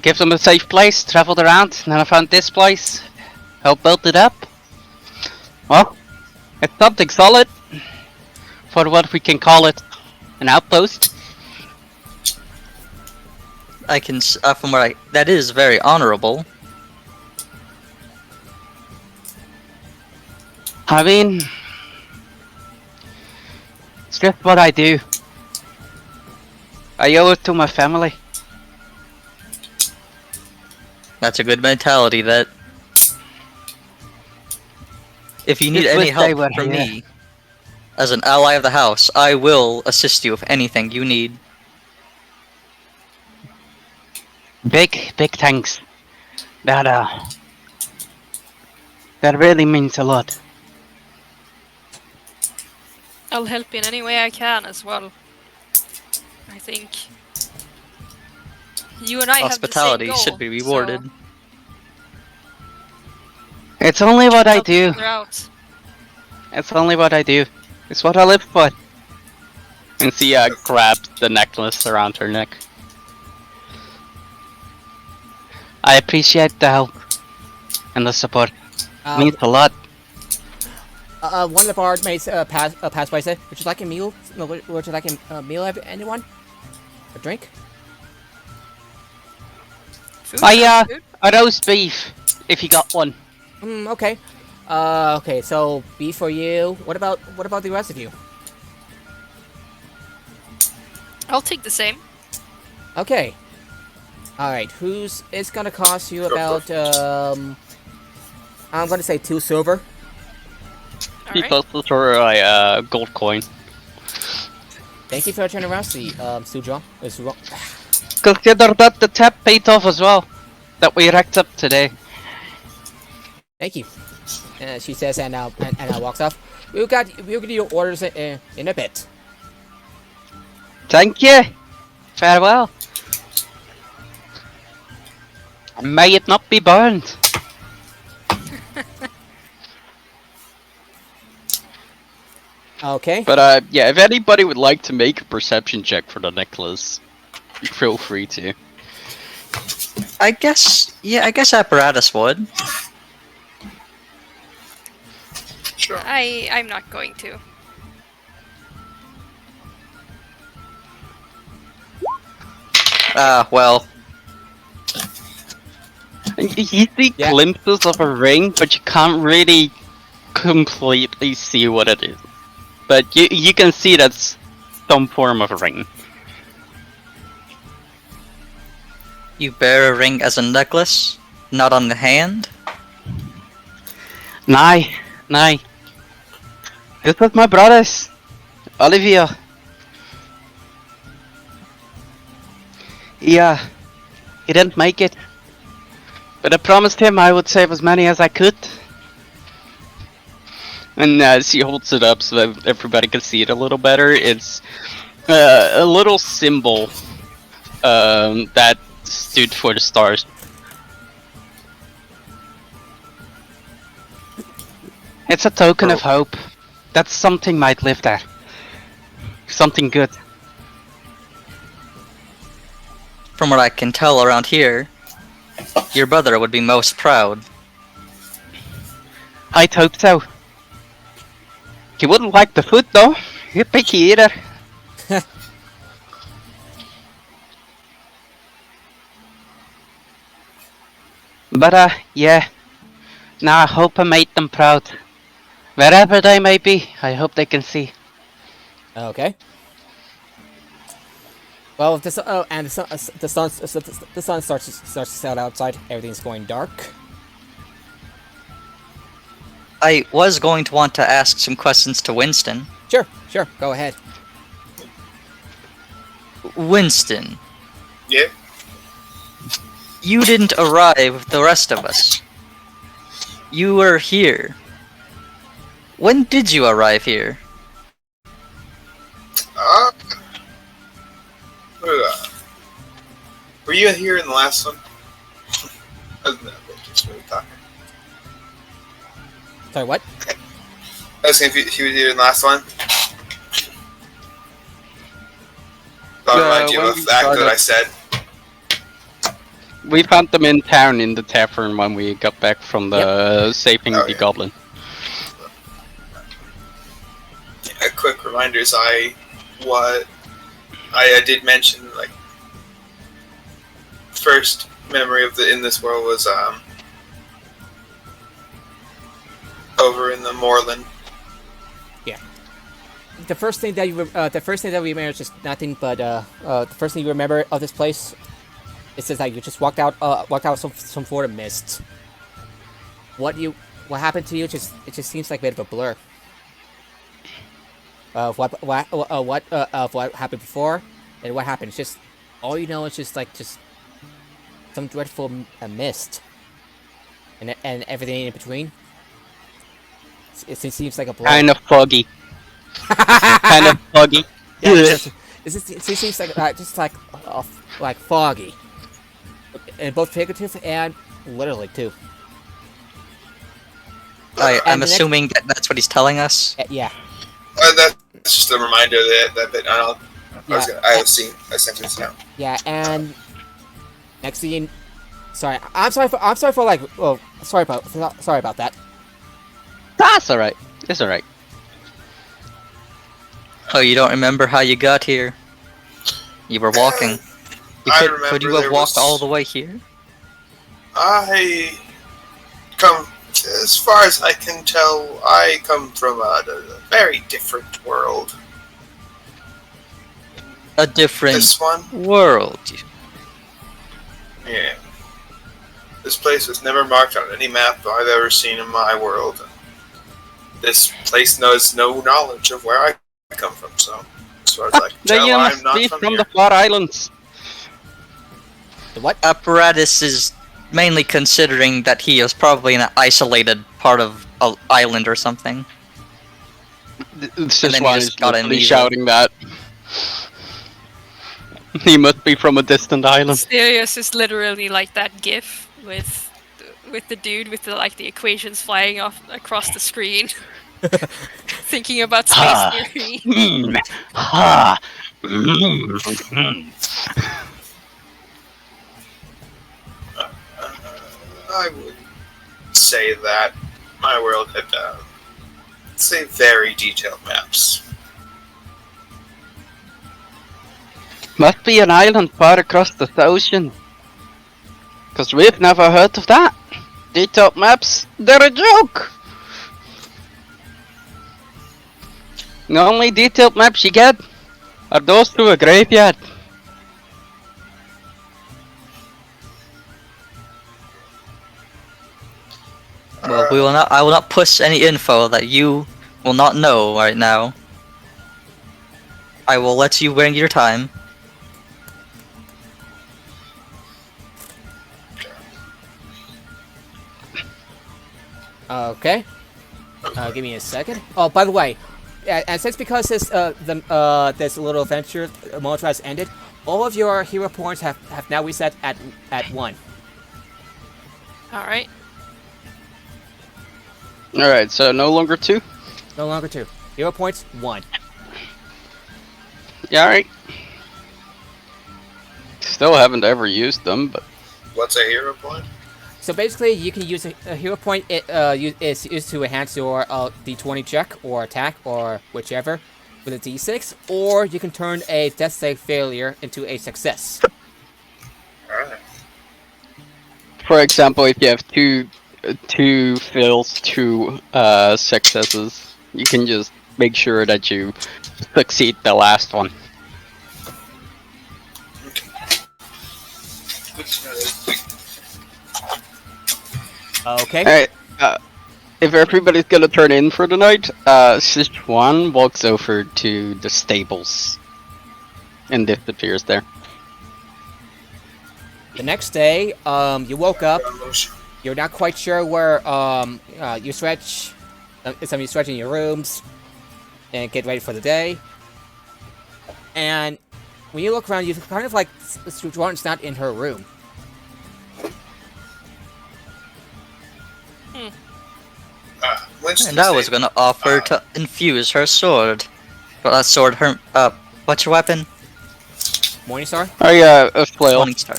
Give them a safe place, traveled around, and then I found this place. Helped build it up. Well, it's something solid for what we can call it an outpost. I can, from what that is very honorable. I mean, it's just what I do. I owe it to my family. That's a good mentality, that. If you need Just any wish they help were from here. me, as an ally of the house, I will assist you with anything you need. Big thanks. That really means a lot. I'll help in any way I can as well. I think you and I Hospitality have the same should goal, be rewarded. so It's only what I help do. each other out. It's only what I do. It's what I live for. And she grabs the necklace around her neck. I appreciate the help and the support. Means a lot. One of the bard mates pass by said, "Would you like a meal? No, would you like a meal, anyone? A drink?" Food? Food? A roast beef, if you got one. Okay. Okay. So beef for you. What about the rest of you? I'll take the same. Okay. All right. It's gonna cost you about I'm gonna say 2 silver. He Alright. tosses her a gold coin. Thank you for your generosity, Sujo. Consider that the tab paid off as well. that we racked up today. Thank you. She says, and walks off. We'll get your orders in a bit. Thank you. Farewell. May it not be burned. Okay. But yeah, if anybody would like to make a perception check for the necklace, feel free to. I guess apparatus would. Sure. I'm not going to. Well, You see Yeah. glimpses of a ring, but you can't really completely see what it is. But you can see that's some form of a ring. you bear a ring as a necklace, not on the hand. Nay. This was my brother's. Olivia. Yeah. He didn't make it. But I promised him I would save as many as I could. And she holds it up so that everybody can see it a little better. It's a little symbol that stood for the stars. It's a token of hope that something might live there. Something good. From what I can tell around here, your brother would be most proud. I'd hope so. He wouldn't like the food though. He'd picky either. But yeah. Now I hope I made them proud. Wherever they may be, I hope they can see. Okay. Well, the sun starts to set outside. Everything's going dark. I was going to want to ask some questions to Winston. Sure. Go ahead. Winston, Yeah. you didn't arrive with the rest of us. You were here. When did you arrive here? Were you here in the last one? Other than that, we're just really talking. Sorry, what? I was saying if he was here in the last one. I'll remind you when of we the fact that started- I said. We found them in town in the tavern when we got back from the saving Oh, the yeah. goblin. A quick reminder is I did mention, like, first memory of in this world was over in the moorland. The first thing that we remember is just nothing but the first thing you remember of this place. It says that you just walked out some sort of mist. What happened to you? It just seems like a bit of a blur. Of what happened before and what happened. It's just all you know is just some dreadful mist and everything in between. It seems like a blur. Kind of foggy. Kind of foggy. Yeah, it seems like just like foggy, and both figurative and literally too. I'm And the next- assuming that that's what he's telling us. Yeah. That's just a reminder that bit. I sent it now. Yeah, and next thing, sorry about that. That's alright. It's alright. Oh, you don't remember how you got here? You were walking. I Could remember you have there walked was- all the way here? I come, as far as I can tell, I come from a very different world. A different This one, world. yeah. This place was never marked on any map I've ever seen in my world. This place knows no knowledge of where I come from, so as far as I can Then tell, you I'm must not be from from here. the Far Islands. The what? Apparatus is mainly considering that he is probably in an isolated part of an island or something. It's And just then he one just is got literally amnesia. shouting that. He must be from a distant island. Sirius is literally like that GIF with the dude with the equations flying off across the screen, thinking about space theory. Ha! I would say that my world had, say, very detailed maps. Must be an island far across the ocean. Cause we've never heard of that. Detailed maps, they're a joke. The only detailed maps you get are those to a graveyard. Well, we will not. I will not push any info that you will not know right now. I will let you wing your time. Okay. Give me a second. Oh, by the way, and since because this little adventure mode has ended, all of your hero points have now reset at 1. All right. Alright, so no longer 2? No longer 2. Hero points 1. Yeah, alright. Still haven't ever used them, but What's a hero point? So basically, you can use a hero point. It's used to enhance your D20 check or attack or whichever with a D6, or you can turn a death save failure into a success. Alright. for example, if you have two fails, 2 successes, you can just make sure that you succeed the last one. Okay. Alright, if everybody's gonna turn in for the night, Sichuan walks over to the stables and disappears there. The next day, you woke up. You're not quite sure where you stretch. Some you stretch in your rooms and get ready for the day. And when you look around, you kind of like Sichuan's not in her room. And I was gonna offer to infuse her sword. But that sword, what's your weapon? Morningstar? Oh yeah, a flail. Morningstar.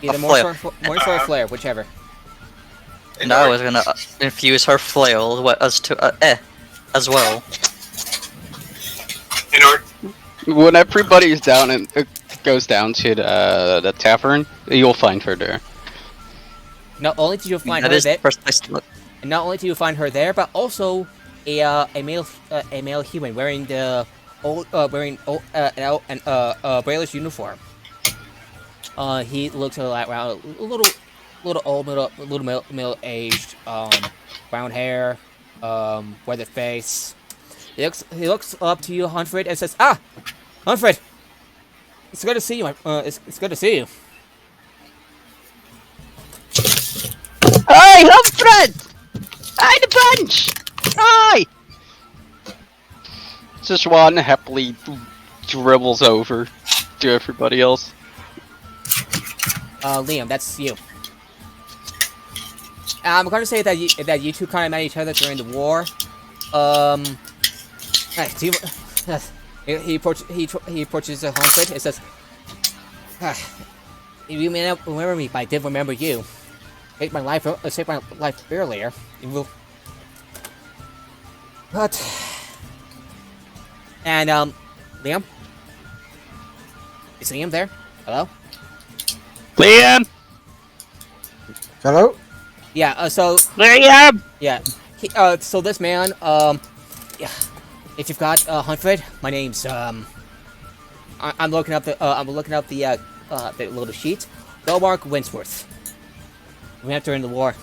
Either A flail. Morningstar or Flare, whichever. And I was gonna infuse her flail as well. In order, When everybody's down and goes down to the tavern, you'll find her there. Not only do you find That her is there, the first place to look. and not only do you find her there, but also a male human wearing the Brailler's uniform. He looks around a little old, middle aged, brown hair, weathered face. He looks up to you, Huntford, and says, "Ah, Huntford, it's good to see you. It's good to see you." Hi, Humphrey! Hi, the bunch! Hi! Sichuan happily dribbles over to everybody else. Liam, that's you. I'm going to say that you two kind of met each other during the war. He approaches Humphrey and says, "You may not remember me, but I did remember you. Saved my life earlier. But and Liam, is Liam there? Hello? Liam! Hello? Yeah. So Liam! yeah. So this man, yeah. If you've got Huntford, my name's I'm looking up the little sheet. Belmark Winsworth. We met during the war.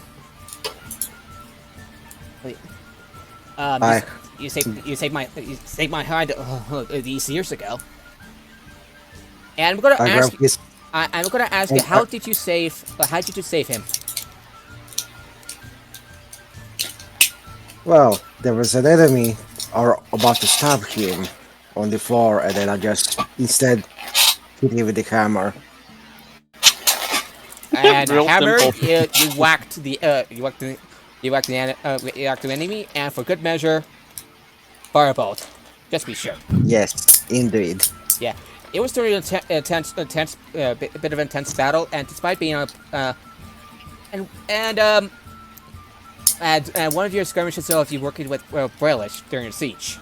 Hi. You saved my hide these years ago. And I'm gonna Hi, ask Graham. Yes. I'm gonna ask you, how did you save him? Well, there was an enemy about to stab him on the floor, and then I just instead hit him with the hammer. And Real hammer, simple. you whacked the enemy, and for good measure, firebolt. Just be sure. Yes, indeed. Yeah, it was during a bit of an intense battle, and despite being and one of your skirmishes of you working with Brailish during a siege.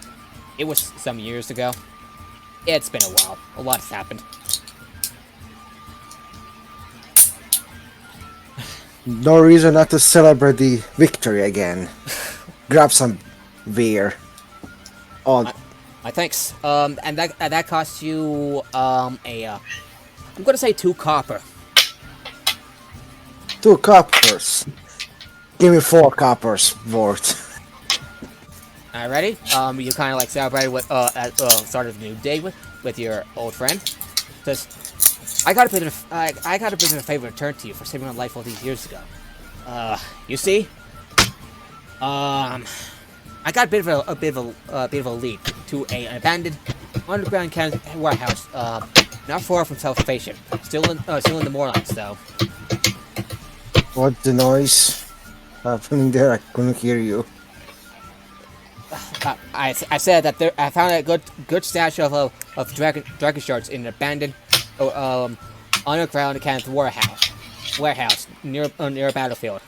It was some years ago. It's been a while. A lot has happened. No reason not to celebrate the victory again. Grab some beer. Oh, My thanks. And that costs you I'm gonna say 2 copper. 2 coppers. Give me 4 coppers worth. Alrighty. You kind of like celebrated with at start of the new day with your old friend. Says, I got a bit of a favor to return to you for saving my life all these years ago. You see, I got a bit of a lead to an abandoned underground warehouse, not far from South Station. Still in the moorlands though. What's the noise happening there? I couldn't hear you. I said that I found a good stash of dragon shards in an abandoned underground kind of warehouse near a battlefield.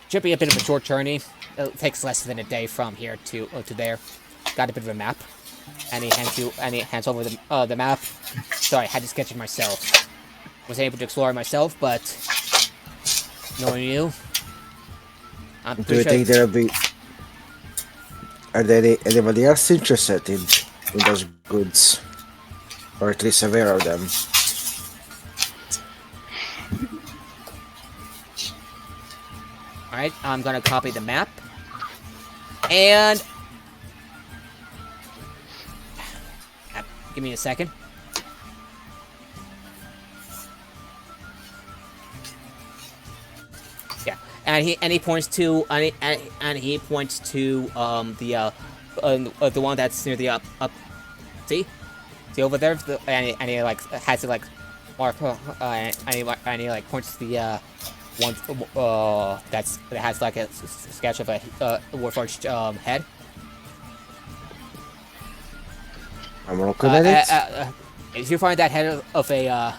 Should be a bit of a short journey. It takes less than a day from here to there. Got a bit of a map, and he hands over the map. Sorry, I had to sketch it myself. Was able to explore it myself, but knowing you, I'm Do you pretty think sure. there'll be... Are there anybody else interested in those goods? Or at least aware of them? Alright, I'm gonna copy the map. And... give me a second. Yeah, and he points to the one that's near the up. See over there, and he like has it like mark, and he like points to the one that has like a sketch of a warforged head. I'm looking at it. If you find that head of a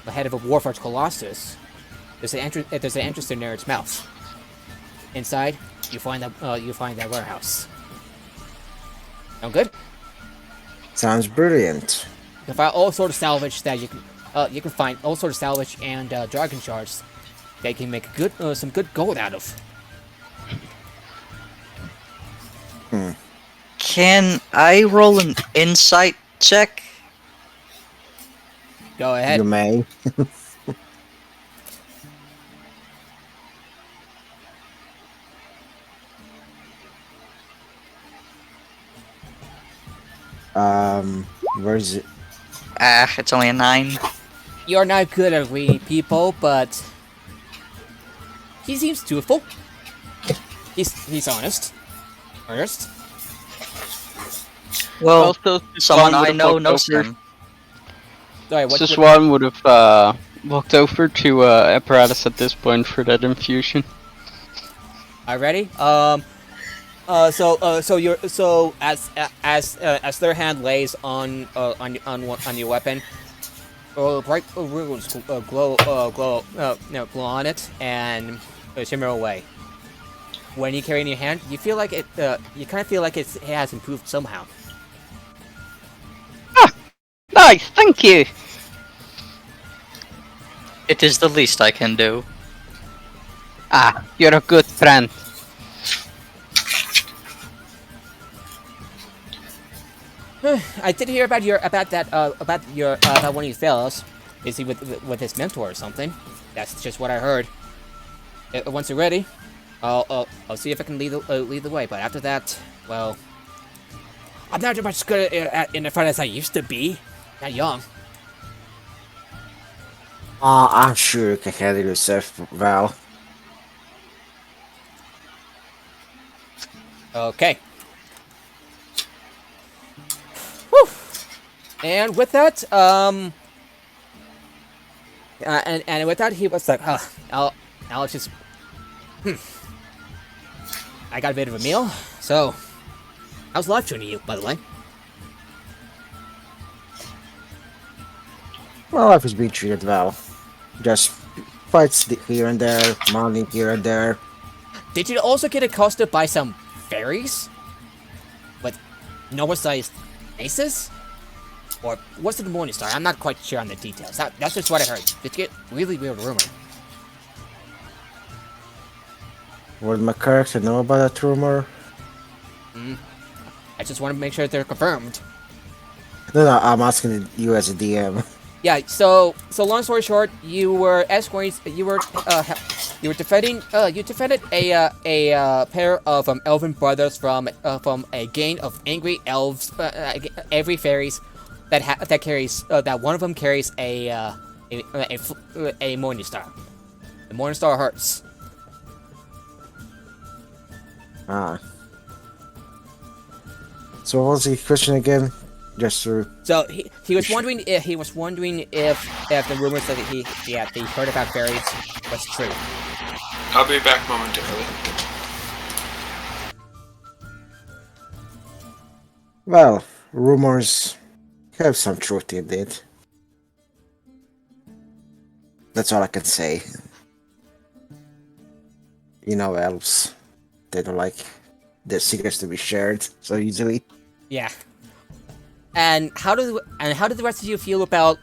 warforged colossus, there's an entrance to near its mouth. Inside, you find that warehouse. Sound good? Sounds brilliant. You can find all sorts of salvage that you can find all sorts of salvage and dragon shards that you can make some good gold out of. Can I roll an insight check? Go ahead. You may. Where is it? It's only a 9. You're not good at reading people, but he seems truthful. He's honest. Earnest. Well, Also, someone Swan I would've know walked knows over- him. Sorry, what? So Swan would have walked over to apparatus at this point for that infusion. Already? So as their hand lays on your weapon, bright runes glow on it and shimmer away. When you carry it in your hand, you feel like it. You kind of feel like it has improved somehow. Nice, thank you. It is the least I can do. Ah, you're a good friend. I did hear about about one of your fellows. Is he with his mentor or something? That's just what I heard. Once you're ready, I'll see if I can lead the way. But after that, well, I'm not as much good in the front as I used to be. Not young. I'm sure you can handle yourself well. Okay. Whew. And with that, and with that, he was like, I'll just, I got a bit of a meal, so, how's life treating you, by the way? My life is being treated well. Just fights here and there, money here and there. Did you also get accosted by some fairies? With Nova-sized faces? Or was it the Morning Star? I'm not quite sure on the details. That's just what I heard. Did you get really weird rumor? Would my character know about that rumor? I just want to make sure they're confirmed. No, I'm asking you as a DM. Yeah, so long story short, you were escorting, you defended a pair of elven brothers from a gang of angry elves, angry fairies that carries that one of them carries a Morning Star. The Morning Star hurts. So what was the question again? Just to... So he was wondering if the rumors that he heard about fairies was true. I'll be back momentarily. Well, rumors have some truth in it. That's all I can say. You know, elves, they don't like their secrets to be shared so easily. Yeah. And how did the rest of you feel about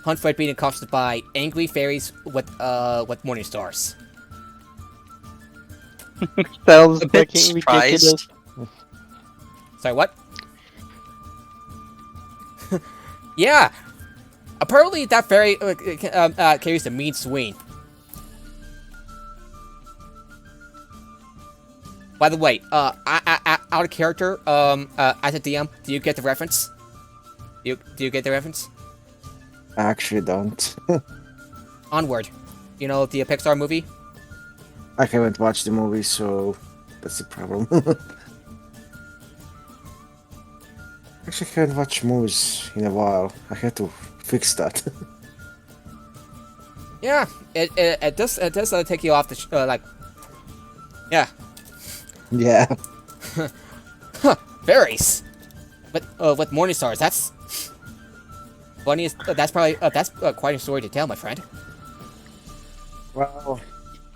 Huntford being accosted by angry fairies with Morning Stars? Sounds A bit fucking ridiculous. surprised. Sorry, what? Yeah. Apparently, that fairy carries a mean swing. By the way, out of character, as a DM, do you get the reference? Do you get the reference? I actually don't. Onward. You know, the Pixar movie? I haven't watched the movie, so that's the problem. Actually, I haven't watched movies in a while. I had to fix that. Yeah, it does take you off the yeah. Yeah. Huh, fairies. With Morning Stars, that's funny. That's probably that's quite a story to tell, my friend. Well,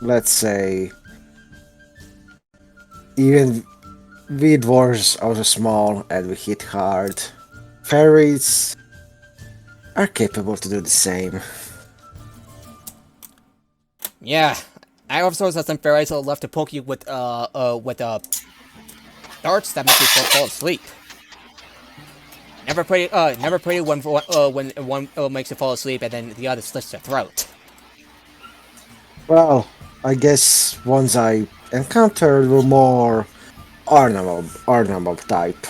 let's say even we dwarves are so small and we hit hard. Fairies are capable to do the same. Yeah, I also saw some fairies that love to poke you with darts that make you fall asleep. Never pretty when one makes you fall asleep and then the other slits your throat. Well, I guess ones I encountered were more ornamental type.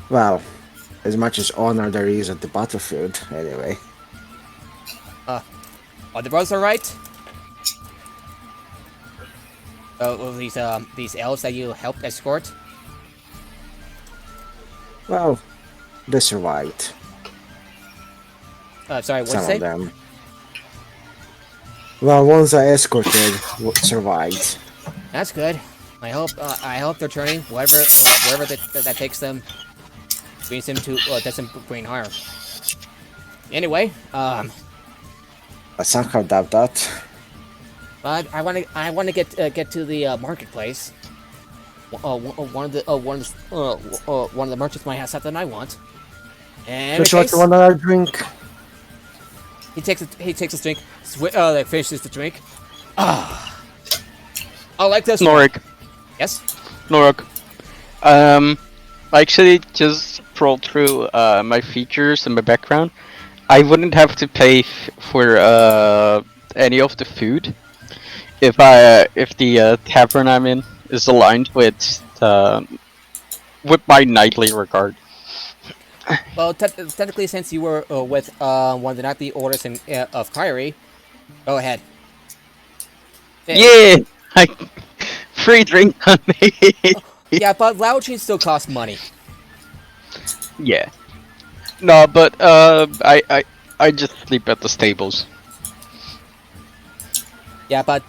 Well, as much as honor there is at the battlefield, anyway. Are the brothers alright? These elves that you helped escort? Well, they survived. Sorry, what'd you Some say? of them. Well, ones I escorted survived. That's good. I hope their journey, wherever that takes them, brings them to doesn't bring harm. Anyway, I somehow doubt that. but I want to get to the marketplace. One of the merchants might have something I want. And Just what you want to drink? he takes a drink, finishes the drink. I like this. Norik. Yes. Norik. I actually just scrolled through my features and my background. I wouldn't have to pay for any of the food if the tavern I'm in is aligned with with my knightly regard. Well, technically, since you were with one of the nightly orders of Kyrie, go ahead. Yeah, free drink on me. Yeah, but lounging still costs money. Yeah. No, but I just sleep at the stables. Yeah, but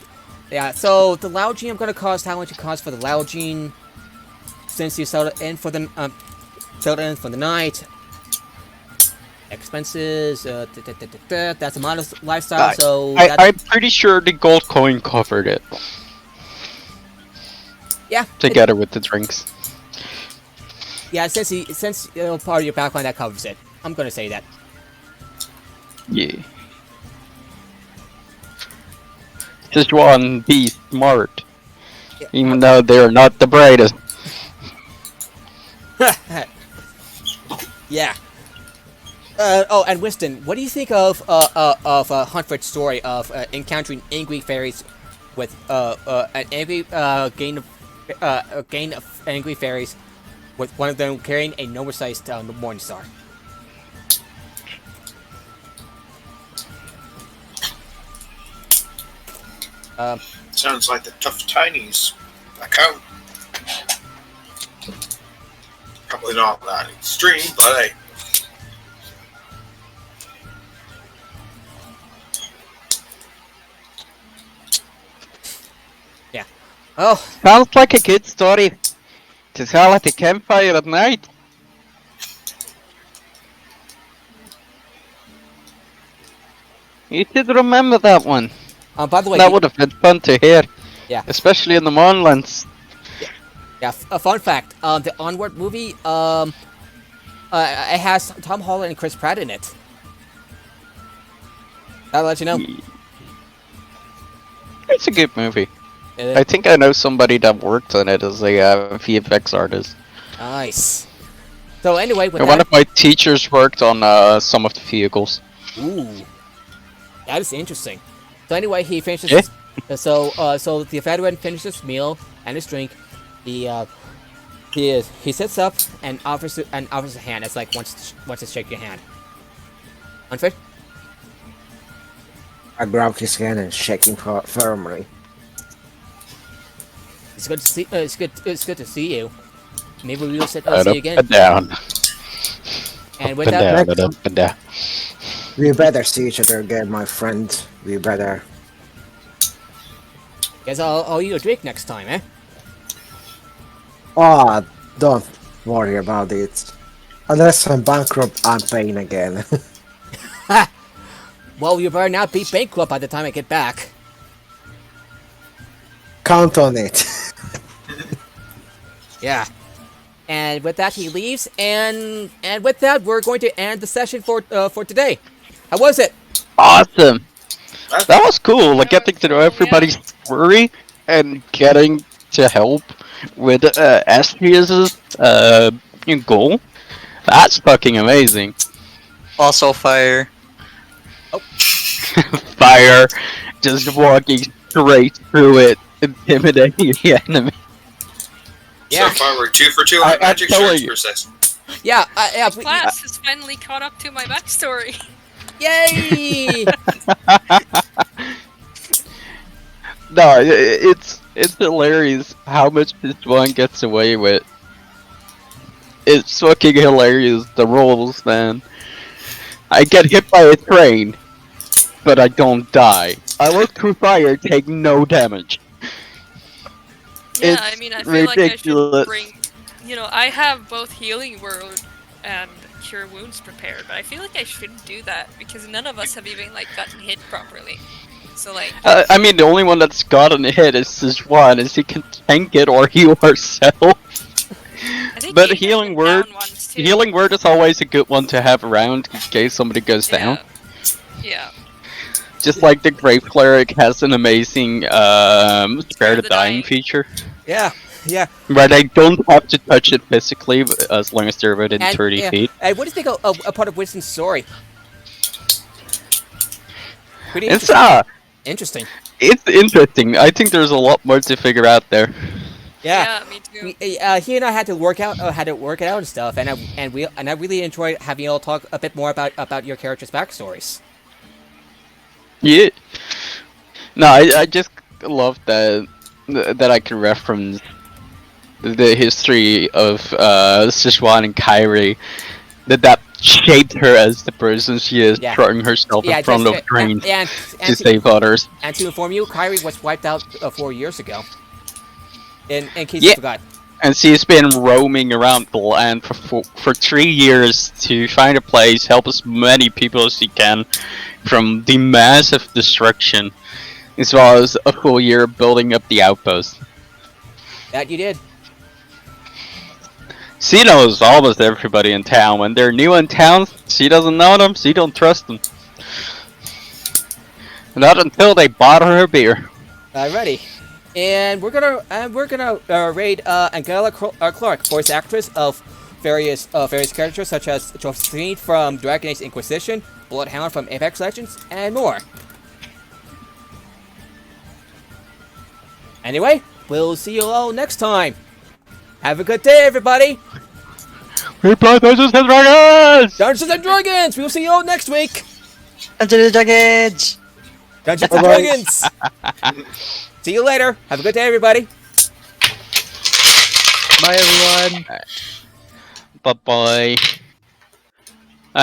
yeah. So the lounging, I'm gonna cost how much it costs for the lounging, since you sold it in for the night. Expenses, that's a modest lifestyle. So I'm pretty sure the gold coin covered it. Yeah. Together with the drinks. Yeah, since part of your background that covers it. I'm gonna say that. Yeah. Just one, be smart. Yeah. Even though they're not the brightest. Yeah. Oh, and Winston, what do you think of Huntford's story of encountering angry fairies with an angry gain of angry fairies, with one of them carrying a normal-sized morning star? Sounds like the tough tinies back out. Probably not that extreme, but hey. Yeah. Oh, Sounds like a good story to tell at the campfire at night. You should remember that one. by the way, That would have been fun to hear. Yeah. Especially in the Moonlands. yeah. A fun fact: the Onward movie, it has Tom Holland and Chris Pratt in it. I'll let you know. It's a good movie. It I think I know somebody that worked on it as a VFX artist. Nice. So anyway, with And that, one of my teachers worked on some of the vehicles. ooh, that is interesting. So anyway, he finishes. Yeah. So the veteran finishes his meal and his drink. He sits up and offers a hand. It's like wants to shake your hand. Unfit? I grab his hand and shake him firmly. It's good to see. It's good to see you. Maybe we'll see Up you again. and down. And Up with and that, down and up and down. We better see each other again, my friend. We better. guess I'll eat a drink next time, eh? Ah, don't worry about it. Unless I'm bankrupt, I'm paying again. Well, you better not be bankrupt by the time I get back. Count on it. Yeah. And with that, he leaves. And with that, we're going to end the session for today. How was it? Awesome. That was cool. Like getting to know everybody's story and getting to help with Astrius's goal. That's fucking amazing. Also fire. Fire, just walking straight through it, intimidating the enemy. Yeah. So far, we're 2 for 2 on I'm magic telling search you. per session. Yeah. Class has finally caught up to my backstory. Yay! No, it's hilarious how much this one gets away with. It's fucking hilarious, the rolls, man. I get hit by a train, but I don't die. I look through fire, take no damage. Yeah, It's I mean, I feel ridiculous. like I should bring. I have both Healing Word and Cure Wounds prepared, but I feel like I shouldn't do that because none of us have even gotten hit properly. So I mean, the only one that's gotten hit is this one, is he can tank it or heal herself. I think But you Healing hit Word, down ones too. Healing Word is always a good one to have around in case somebody goes down. Yeah. Just like the Grave Cleric has an amazing Spare the Dying feature, Yeah. where they don't have to touch it physically as long as they're within 30 feet. And what do you think of a part of Winston's story? Pretty It's interesting. Interesting. it's interesting. I think there's a lot more to figure out there. Yeah. me too. He and I had to work out it out and stuff, and I really enjoyed having you all talk a bit more about your characters' backstories. Yeah. No, I just love that I can reference the history of Sichuan and Kyrie, that shaped her as the person she is, Yeah. throwing herself in front of trains to save others. And to inform you, Kyrie was wiped out 4 years ago. In case Yeah. you forgot. And she's been roaming around the land for 3 years to find a place, help as many people as she can from the massive destruction, as well as a full year building up the outpost. That you did. She knows almost everybody in town. When they're new in town, she doesn't know them, she don't trust them. Not until they bought her a beer. Alrighty. And we're gonna raid Angela Clark, voice actress of various characters such as Josephine from Dragon Age Inquisition, Bloodhound from Apex Legends, and more. Anyway, we'll see you all next time. Have a good day, everybody. We play Dungeons and Dragons! Dungeons and Dragons. We'll see you all next week. Dungeons and Dragons! Dungeons and Dragons. See you later. Have a good day, everybody. Bye, everyone. Bye bye.